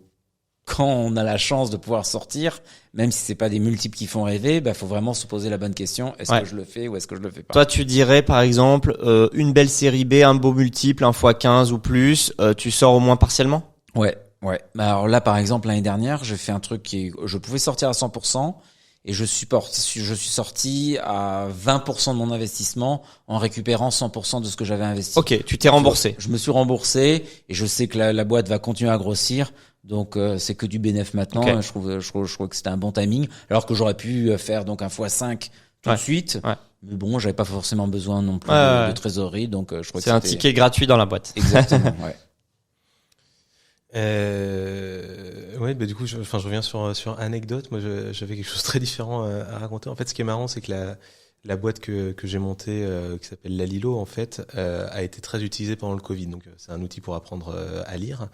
quand on a la chance de pouvoir sortir, même si c'est pas des multiples qui font rêver, faut vraiment se poser la bonne question. Est-ce que je le fais ou est-ce que je le fais pas? Toi, tu dirais, par exemple, une belle série B, un beau multiple, un x15 ou plus, tu sors au moins partiellement? Ouais. Alors là, par exemple, l'année dernière, j'ai fait un truc je pouvais sortir à 100% et je suis sorti à 20% de mon investissement en récupérant 100% de ce que j'avais investi. Ok, tu t'es remboursé. Je me suis remboursé et je sais que la boîte va continuer à grossir. Donc c'est que du bénéf maintenant. Okay. Je trouve que c'était un bon timing. Alors que j'aurais pu faire donc un x5 tout de suite. Ouais. Mais bon, j'avais pas forcément besoin non plus de trésorerie. Donc je crois que c'est un ticket gratuit dans la boîte. Exactement. Ouais. Du coup, je reviens sur anecdote. Moi, j'avais quelque chose de très différent à raconter. En fait, ce qui est marrant, c'est que la boîte que j'ai montée, qui s'appelle Lalilo, en fait, a été très utilisée pendant le Covid. Donc, c'est un outil pour apprendre à lire.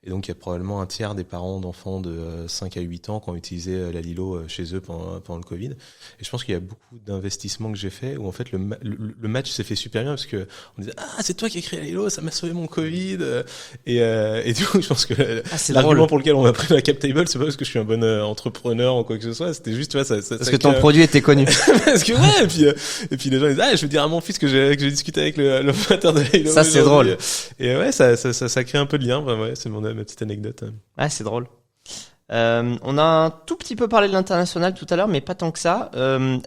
Et donc, il y a probablement un tiers des parents d'enfants de 5 à 8 ans qui ont utilisé Lalilo chez eux pendant le Covid. Et je pense qu'il y a beaucoup d'investissements que j'ai fait où, en fait, le match s'est fait super bien parce que on disait, c'est toi qui as créé Lalilo, ça m'a sauvé mon Covid. Et du coup, je pense que l'argument pour lequel on m'a pris la cap table, c'est pas parce que je suis un bon entrepreneur ou quoi que ce soit. C'était juste, tu vois, parce que ton produit était connu. Parce que, et puis les gens disent, je veux dire à mon fils que j'ai discuté avec le fondateur de Lalilo. Ça, c'est drôle. Et ouais, ça crée un peu de lien. Ouais, c'est ma petite anecdote. Ah, c'est drôle. On a un tout petit peu parlé de l'international tout à l'heure, mais pas tant que ça.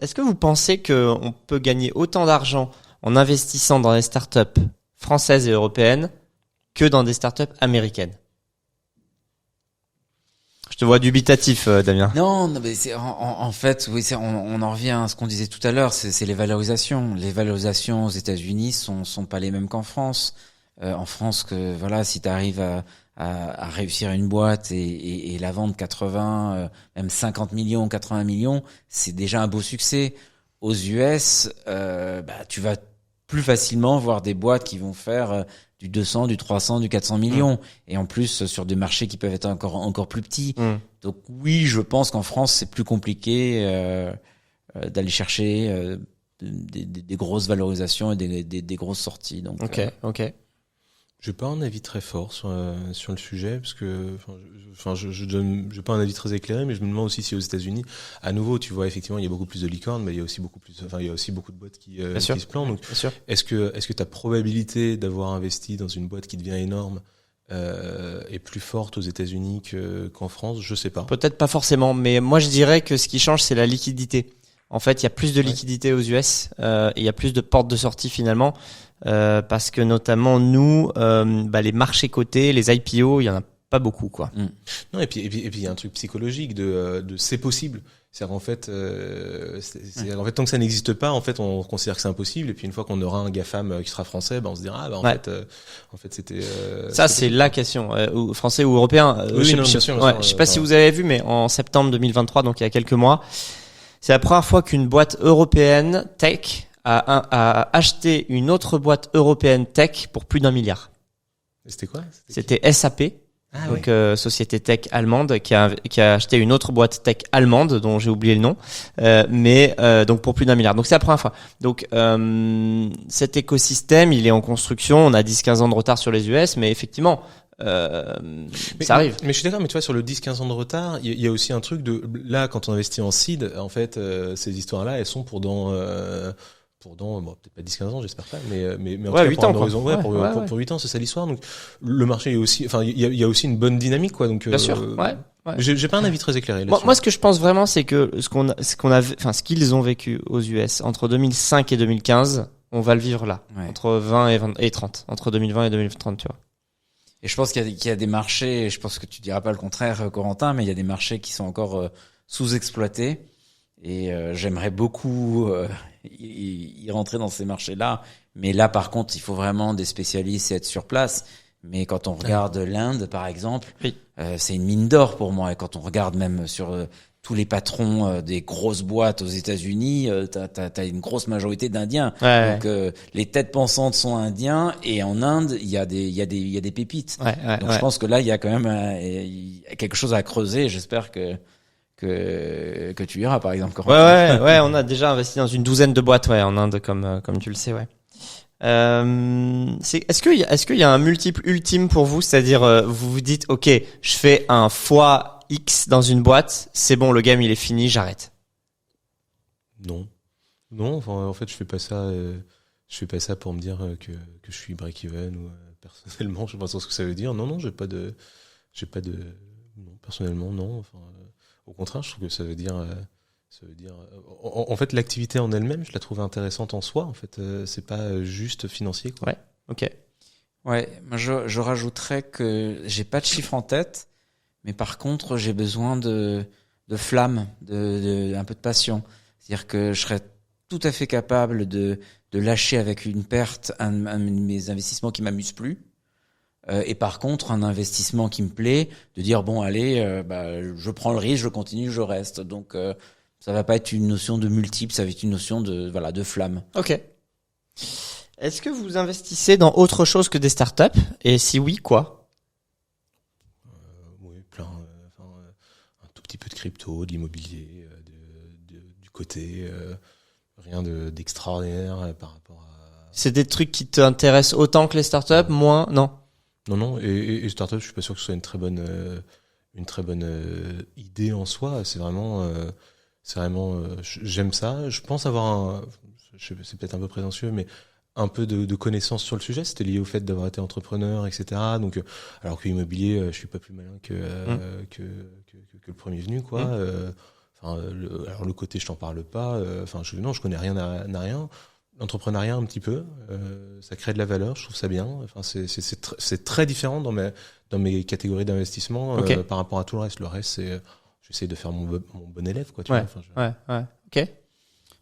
Est-ce que vous pensez qu'on peut gagner autant d'argent en investissant dans des startups françaises et européennes que dans des startups américaines? Je te vois dubitatif, Damien. Non, mais en fait, oui, on en revient à ce qu'on disait tout à l'heure, c'est les valorisations. Les valorisations aux États-Unis sont pas les mêmes qu'en France. En France, que voilà, si tu arrives à réussir une boîte et la vendre 80, même 50 millions, 80 millions, c'est déjà un beau succès. Aux US, tu vas plus facilement voir des boîtes qui vont faire du 200, du 300, du 400 millions. Et en plus, sur des marchés qui peuvent être encore plus petits. Donc oui, je pense qu'en France, c'est plus compliqué d'aller chercher des grosses valorisations et des grosses sorties. Donc, Ok. J'ai pas un avis très fort sur le sujet parce que j'ai pas un avis très éclairé, mais je me demande aussi si aux États-Unis, à nouveau, tu vois, effectivement, il y a beaucoup plus de licornes, mais il y a aussi beaucoup de boîtes qui se plantent. Donc, est-ce que ta probabilité d'avoir investi dans une boîte qui devient énorme est plus forte aux États-Unis qu'en France? Je sais pas. Peut-être pas forcément, mais moi je dirais que ce qui change, c'est la liquidité. En fait, il y a plus de liquidité aux US, et il y a plus de portes de sortie finalement. Parce que notamment nous, les marchés cotés, les IPO, il y en a pas beaucoup, quoi. Non, et puis il y a un truc psychologique de c'est possible. C'est-à-dire en fait, tant que ça n'existe pas, en fait, on considère que c'est impossible. Et puis une fois qu'on aura un GAFAM qui sera français, on se dira en fait c'était. Ça c'est la question, français ou européen. Je sais pas si vous avez vu, mais en septembre 2023, donc il y a quelques mois, c'est la première fois qu'une boîte européenne tech a acheté une autre boîte européenne tech pour plus d'1 milliard. C'était quoi? C'était SAP, donc société tech allemande qui a acheté une autre boîte tech allemande dont j'ai oublié le nom, mais donc pour plus d'1 milliard. Donc c'est la première fois. Donc cet écosystème, il est en construction. On a 10-15 ans de retard sur les US, mais effectivement. Ça arrive. Mais je suis d'accord, mais tu vois, sur le 10-15 ans de retard, il y a aussi un truc là, quand on investit en seed, en fait, ces histoires-là, elles sont pour peut-être pas 10-15 ans, j'espère pas, mais en tout cas, 8 pour ans, un horizon, pour 8 ans, c'est ça l'histoire. Donc, le marché est aussi, il y a aussi une bonne dynamique, quoi. Donc, bien sûr, ouais. J'ai pas un avis très éclairé là-dessus. Moi, ce que je pense vraiment, c'est que ce qu'ils ont vécu aux US entre 2005 et 2015, on va le vivre là. Entre 20 et 30. Entre 2020 et 2030, tu vois. Et je pense qu'il y a des marchés, et je pense que tu diras pas le contraire, Corentin, mais il y a des marchés qui sont encore sous-exploités. Et j'aimerais beaucoup y rentrer dans ces marchés-là. Mais là, par contre, il faut vraiment des spécialistes et être sur place. Mais quand on regarde l'Inde, par exemple, c'est une mine d'or pour moi. Et quand on regarde même sur tous les patrons des grosses boîtes aux États-Unis, t'as une grosse majorité d'Indiens. Donc les têtes pensantes sont indiens, et en Inde, il y a des pépites. Donc je pense que là, il y a quand même quelque chose à creuser. J'espère que tu iras, par exemple. Ouais, on a déjà investi dans une douzaine de boîtes, en Inde, comme tu le sais, est-ce qu'il y a un multiple ultime pour vous, c'est-à-dire vous vous dites OK, je fais un fois X dans une boîte, c'est bon, le game il est fini, j'arrête. Non, enfin, en fait je fais pas ça pour me dire que je suis break-even ou personnellement, je sais pas ce que ça veut dire. Non, j'ai pas de non, personnellement non, enfin au contraire, je trouve que ça veut dire en fait l'activité en elle-même, je la trouve intéressante en soi, en fait, c'est pas juste financier, quoi. Ouais, OK. Ouais, moi je rajouterais que j'ai pas de chiffre en tête, mais par contre, j'ai besoin de flamme, un peu de passion. C'est-à-dire que je serais tout à fait capable de lâcher avec une perte un de mes investissements qui m'amuse plus. Et par contre, un investissement qui me plaît, de dire bon allez, je prends le risque, je continue, je reste. Donc ça va pas être une notion de multiple, ça va être une notion de flamme. OK. Est-ce que vous investissez dans autre chose que des startups? Et si oui, quoi? Oui, plein. Un tout petit peu de crypto, d'immobilier, du côté. Rien d'extraordinaire par rapport à... C'est des trucs qui t'intéressent autant que les startups? Moins? Non? Non. Et startup, je suis pas sûr que ce soit une très bonne idée en soi. C'est vraiment, j'aime ça. Je pense avoir c'est peut-être un peu prétentieux, mais un peu de connaissances sur le sujet. C'était lié au fait d'avoir été entrepreneur, etc. Donc, alors que l'immobilier, je suis pas plus malin que le premier venu, quoi. Alors le côté, je t'en parle pas. Je connais rien à rien. L'entrepreneuriat un petit peu, ça crée de la valeur, je trouve ça bien. Enfin, c'est très différent dans mes catégories d'investissement par rapport à tout le reste. Le reste, c'est j'essaie de faire mon bon élève, quoi. Tu vois. Ouais. Ok.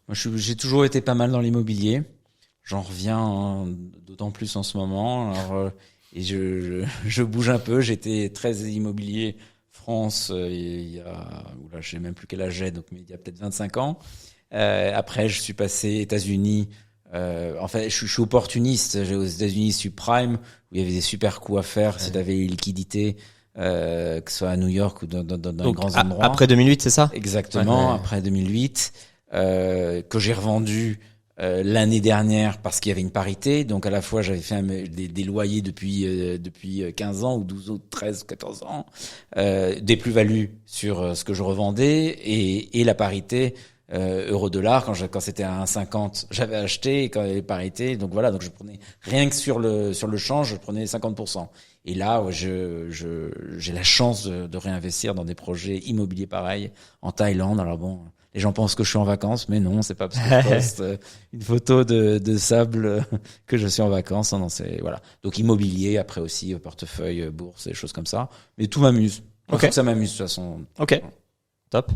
Moi, j'ai toujours été pas mal dans l'immobilier. J'en reviens d'autant plus en ce moment. Alors, et je bouge un peu. J'étais très immobilier France il y a, je sais même plus quel âge j'ai, donc mais il y a peut-être 25 ans. Après, je suis passé États-Unis. En fait, je suis opportuniste. Aux États-Unis, subprime, où il y avait des super coups à faire si tu avais les liquidités, que ce soit à New York ou dans les grands endroits. Après 2008, c'est ça? Exactement, après 2008, que j'ai revendu l'année dernière parce qu'il y avait une parité. Donc à la fois, j'avais fait des loyers depuis 15 ans ou 12 ou 13 ou 14 ans, des plus-values sur ce que je revendais et la parité euro-dollar quand c'était à 1,50 j'avais acheté et quand il y avait parité, donc voilà, donc je prenais rien que sur le change, je prenais 50%. Et là j'ai la chance de réinvestir dans des projets immobiliers pareils en Thaïlande. Alors bon, les gens pensent que je suis en vacances, mais non, c'est pas parce que je poste une photo de sable que je suis en vacances. Non, c'est voilà. Donc immobilier, après aussi portefeuille, bourse, des choses comme ça. Mais tout m'amuse. Donc ça m'amuse de toute façon. Ok, top.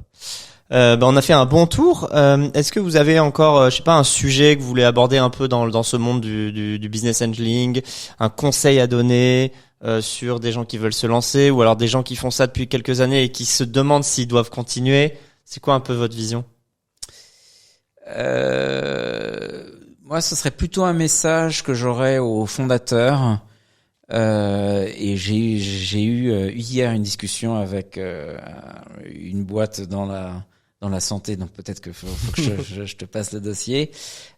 On a fait un bon tour. Est-ce que vous avez encore, je sais pas, un sujet que vous voulez aborder un peu dans ce monde du business angeling, un conseil à donner sur des gens qui veulent se lancer ou alors des gens qui font ça depuis quelques années et qui se demandent s'ils doivent continuer? C'est quoi un peu votre vision? Moi, ce serait plutôt un message que j'aurais aux fondateurs. Et j'ai eu hier une discussion avec une boîte dans la santé, donc peut-être que faut que je te passe le dossier,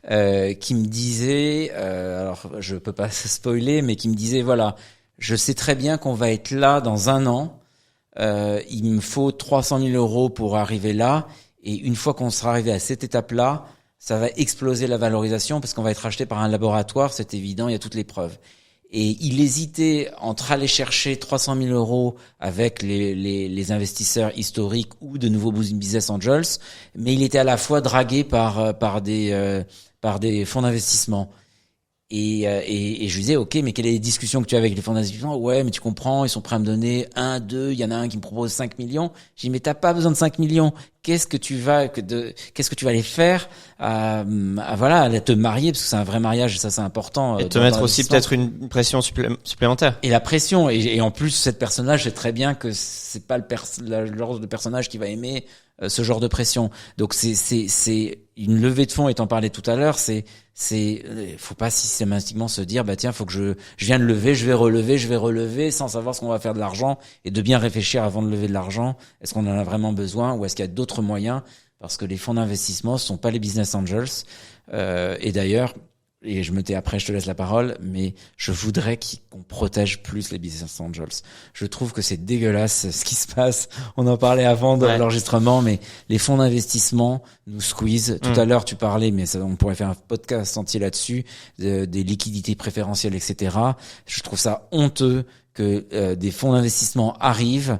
qui me disait, alors je peux pas spoiler, mais qui me disait voilà, je sais très bien qu'on va être là dans 1 an. Il me faut 300 000 euros pour arriver là. Et une fois qu'on sera arrivé à cette étape-là, ça va exploser la valorisation parce qu'on va être racheté par un laboratoire. C'est évident, il y a toutes les preuves. Et il hésitait entre aller chercher 300 000 euros avec les investisseurs historiques ou de nouveaux business angels, mais il était à la fois dragué par des fonds d'investissement. Et je lui disais, ok, mais quelles sont les discussions que tu as avec les fonds d'investissement? Ouais, mais tu comprends, ils sont prêts à me donner 1, 2, il y en a un qui me propose 5 millions. J'ai dit, mais t'as pas besoin de 5 millions. Qu'est-ce que tu vas aller faire à te marier, parce que c'est un vrai mariage, et ça c'est important. Et te mettre aussi peut-être une pression supplémentaire. Et la pression, et en plus, cette personnage sait très bien que c'est pas le genre de personnage qui va aimer ce genre de pression. Donc c'est une levée de fonds, étant parlé tout à l'heure, faut pas systématiquement se dire bah tiens, faut que je viens de lever, je vais relever sans savoir ce qu'on va faire de l'argent, et de bien réfléchir avant de lever de l'argent. Est-ce qu'on en a vraiment besoin ou est-ce qu'il y a d'autres moyens, parce que les fonds d'investissement ce sont pas les business angels. Et d'ailleurs, et après je te laisse la parole, mais je voudrais qu'on protège plus les business angels. Je trouve que c'est dégueulasse ce qui se passe. On en parlait avant de l'enregistrement, mais les fonds d'investissement nous squeeze. Tout à l'heure tu parlais, mais ça, on pourrait faire un podcast entier là-dessus, des liquidités préférentielles, etc. Je trouve ça honteux que des fonds d'investissement arrivent,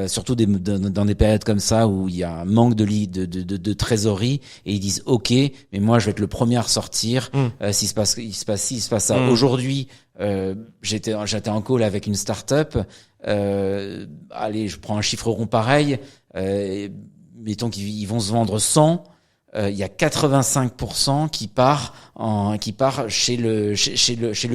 surtout dans des périodes comme ça où il y a un manque de trésorerie, et ils disent ok, mais moi je vais être le premier à ressortir s'il se passe ça. Aujourd'hui, j'étais en call avec une start-up. Allez, je prends un chiffre rond pareil. Mettons qu'ils vont se vendre 100. Il y a 85% qui part chez le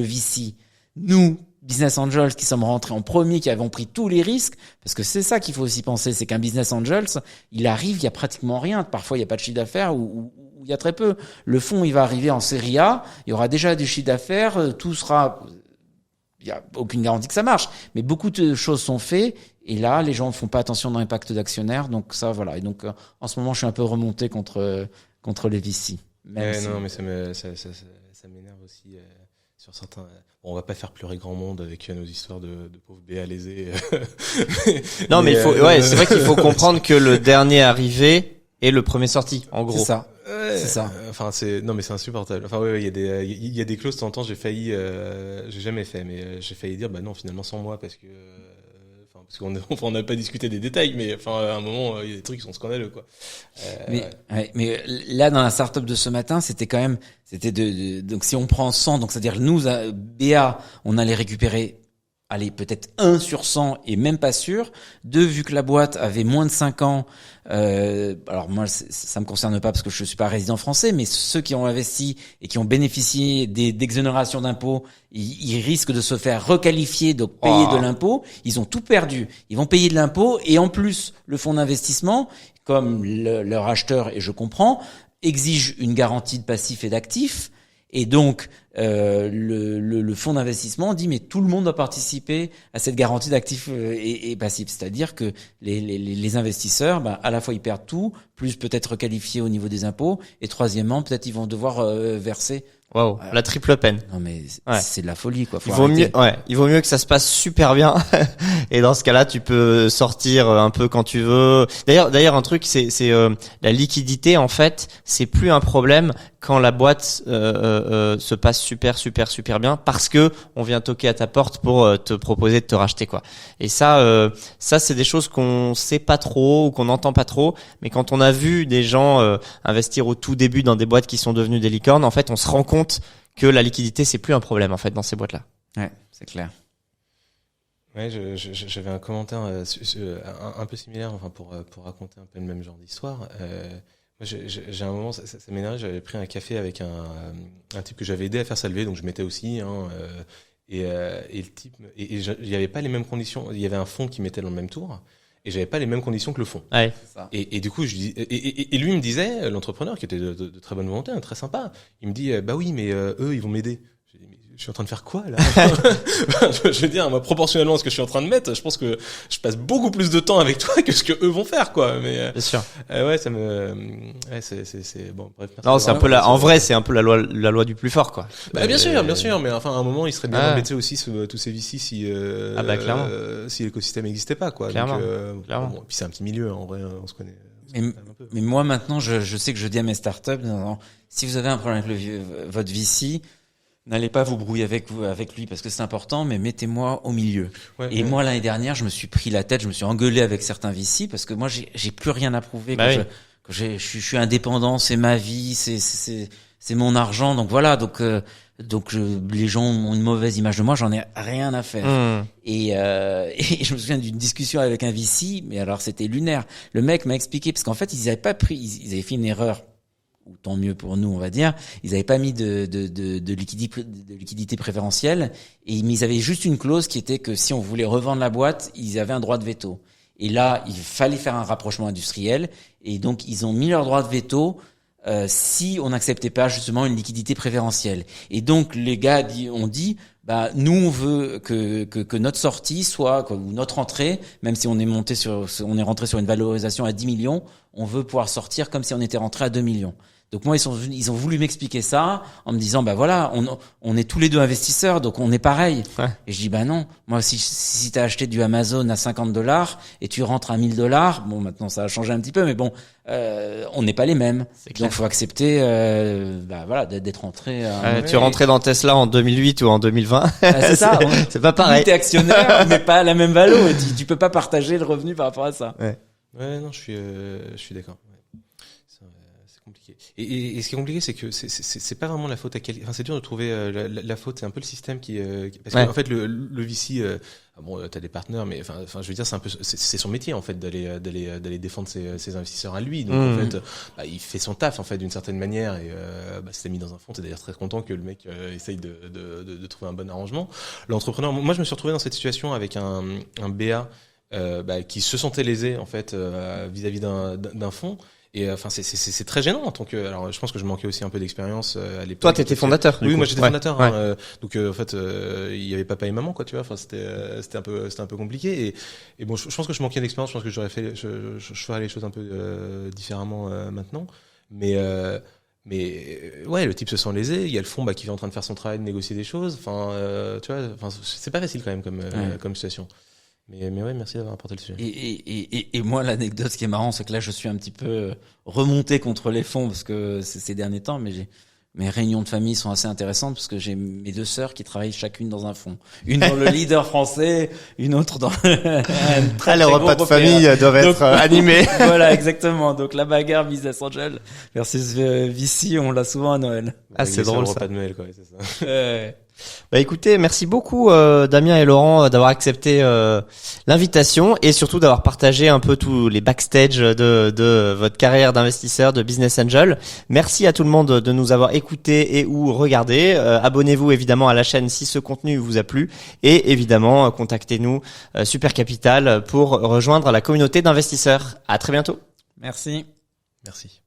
VC. Nous, business angels qui sommes rentrés en premier, qui avons pris tous les risques, parce que c'est ça qu'il faut aussi penser, c'est qu'un business angels, il arrive, il y a pratiquement rien. Parfois, il y a pas de chiffre d'affaires ou il y a très peu. Le fonds, il va arriver en série A, il y aura déjà du chiffre d'affaires, tout sera, il y a aucune garantie que ça marche, mais beaucoup de choses sont faites. Et là, les gens ne font pas attention dans l'impact d'actionnaires, donc ça, voilà. Et donc, en ce moment, je suis un peu remonté contre les VC. Non, mais ça m'énerve aussi sur certains. Bon, on va pas faire pleurer grand monde avec nos histoires de pauvres béats lésés. Non, mais c'est vrai qu'il faut comprendre que le dernier arrivé est le premier sorti, en gros. C'est ça. c'est ça. Enfin, non, mais c'est insupportable. Enfin, il y a des clauses de temps en temps, j'ai jamais fait, mais j'ai failli dire, bah non, finalement, sans moi, parce qu'on n'a pas discuté des détails, mais enfin, à un moment, il y a des trucs qui sont scandaleux, quoi. Mais là, dans la startup de ce matin, donc si on prend 100, donc c'est-à-dire nous, BA, on allait récupérer, allez, peut-être 1 sur 100 et même pas sûr. 2, vu que la boîte avait moins de 5 ans, alors moi, ça me concerne pas parce que je suis pas résident français, mais ceux qui ont investi et qui ont bénéficié d'exonérations d'impôts, ils risquent de se faire requalifier, donc payer de l'impôt. Ils ont tout perdu. Ils vont payer de l'impôt et en plus, le fonds d'investissement, comme leur acheteur, et je comprends, exige une garantie de passif et d'actifs. Et donc, le fonds d'investissement dit mais tout le monde doit participer à cette garantie d'actifs et passifs. C'est-à-dire que les investisseurs, à la fois ils perdent tout, plus peut-être qualifiés au niveau des impôts, et troisièmement peut-être ils vont devoir verser. Waouh, la triple peine. Non mais c'est de la folie quoi. Il vaut mieux que ça se passe super bien. Et dans ce cas-là, tu peux sortir un peu quand tu veux. D'ailleurs, un truc, c'est la liquidité. En fait, c'est plus un problème quand la boîte se passe super bien, parce que on vient toquer à ta porte pour te proposer de te racheter, quoi. Et ça c'est des choses qu'on sait pas trop ou qu'on n'entend pas trop. Mais quand on a vu des gens investir au tout début dans des boîtes qui sont devenues des licornes, en fait, on se rend compte que la liquidité, c'est plus un problème, en fait, dans ces boîtes-là. Ouais, c'est clair. Ouais, j'avais un commentaire un peu similaire, enfin, pour raconter un peu le même genre d'histoire. Moi, j'ai un moment, ça m'énervait, j'avais pris un café avec un type que j'avais aidé à faire sa levée, donc je m'étais aussi, et le type, il y avait pas les mêmes conditions, il y avait un fonds qui mettait dans le même tour, et j'avais pas les mêmes conditions que le fonds. Ouais. Et du coup, et lui, il me disait, l'entrepreneur, qui était de très bonne volonté, très sympa, il me dit, bah oui, mais eux, ils vont m'aider. J'ai dit, mais je suis en train de faire quoi, là? Je veux dire, moi, proportionnellement à ce que je suis en train de mettre, je pense que je passe beaucoup plus de temps avec toi que ce que eux vont faire, quoi. Mais, bien sûr. Ouais, c'est, bon, bref. Non, c'est un peu en vrai, c'est un peu la loi du plus fort, quoi. Bah, bien sûr, mais enfin, à un moment, il serait bien d'embêter aussi tous ces VC si l'écosystème n'existait pas, quoi. Clairement. Donc, clairement. Bon, puis c'est un petit milieu, hein, en vrai, on se connaît. Mais moi, maintenant, je sais que je dis à mes startups, si vous avez un problème avec votre VC, n'allez pas vous brouiller avec lui parce que c'est important, mais mettez-moi au milieu. Ouais, moi, l'année dernière, je me suis pris la tête, je me suis engueulé avec certains VC parce que moi, j'ai plus rien à prouver. Je suis indépendant, c'est ma vie, c'est mon argent. Donc voilà, donc les gens ont une mauvaise image de moi, j'en ai rien à faire. Et je me souviens d'une discussion avec un VC, mais alors c'était lunaire. Le mec m'a expliqué parce qu'en fait, ils avaient fait une erreur. Ou tant mieux pour nous, on va dire. Ils avaient pas mis de liquidité préférentielle, mais ils avaient juste une clause qui était que si on voulait revendre la boîte, ils avaient un droit de veto. Et là, il fallait faire un rapprochement industriel, et donc ils ont mis leur droit de veto si on n'acceptait pas justement une liquidité préférentielle. Et donc les gars ont dit, nous on veut que notre sortie soit, ou notre entrée, même si on est rentré sur une valorisation à 10 millions, on veut pouvoir sortir comme si on était rentré à 2 millions. Donc moi, ils ont voulu m'expliquer ça en me disant, voilà, on est tous les deux investisseurs, donc on est pareil. Ouais. Et je dis, non, moi, si t'as acheté du Amazon à $50 et tu rentres à $1000, bon, maintenant ça a changé un petit peu, mais bon, on n'est pas les mêmes. Donc faut accepter, d'être rentré. Tu rentrais dans Tesla en 2008 ou en 2020. C'est ça. C'est pas pareil. T'es actionnaire, mais pas la même valo. Tu peux pas partager le revenu par rapport à ça. Ouais, non, je suis d'accord. Compliqué. Et ce qui est compliqué, c'est que c'est pas vraiment la faute à quelqu'un. Enfin, c'est dur de trouver la faute. C'est un peu le système qui parce qu'en fait le VC, t'as des partenaires, mais enfin, je veux dire, c'est un peu, c'est son métier en fait d'aller défendre ses investisseurs à lui. Donc en fait, il fait son taf en fait d'une certaine manière. Et si t'es mis dans un fonds, t'es d'ailleurs très content que le mec essaye de trouver un bon arrangement. L'entrepreneur, moi, je me suis retrouvé dans cette situation avec un BA qui se sentait lésé en fait vis-à-vis d'un fonds. Et enfin c'est très gênant en tant que, alors je pense que je manquais aussi un peu d'expérience à l'époque. Toi t'étais fondateur. Oui, moi j'étais fondateur. Ouais. Donc en fait il y avait papa et maman, quoi, tu vois. Enfin c'était un peu compliqué et bon je pense que je manquais d'expérience. Je pense que je ferais les choses un peu différemment maintenant. Mais ouais, le type se sent lésé. Il y a le fonds qui est en train de faire son travail, de négocier des choses. Enfin tu vois, enfin c'est pas facile quand même comme situation. Mais ouais, merci d'avoir apporté le sujet. Et moi, l'anecdote qui est marrant, c'est que là, je suis un petit peu remonté contre les fonds parce que c'est ces derniers temps, mais mes réunions de famille sont assez intéressantes parce que j'ai mes 2 sœurs qui travaillent chacune dans un fonds. Une dans le leader français, une autre dans les repas de famille doivent être animés. Voilà, exactement. Donc la bagarre Business Angel versus VC, on l'a souvent à Noël. C'est drôle ça. Repas de Noël, quoi, c'est ça. Bah écoutez, merci beaucoup Damien et Laurent d'avoir accepté l'invitation et surtout d'avoir partagé un peu tous les backstage de votre carrière d'investisseur, de business angel. Merci à tout le monde de nous avoir écoutés et ou regardés. Abonnez-vous évidemment à la chaîne si ce contenu vous a plu et évidemment contactez-nous Super Capital pour rejoindre la communauté d'investisseurs. À très bientôt. Merci. Merci.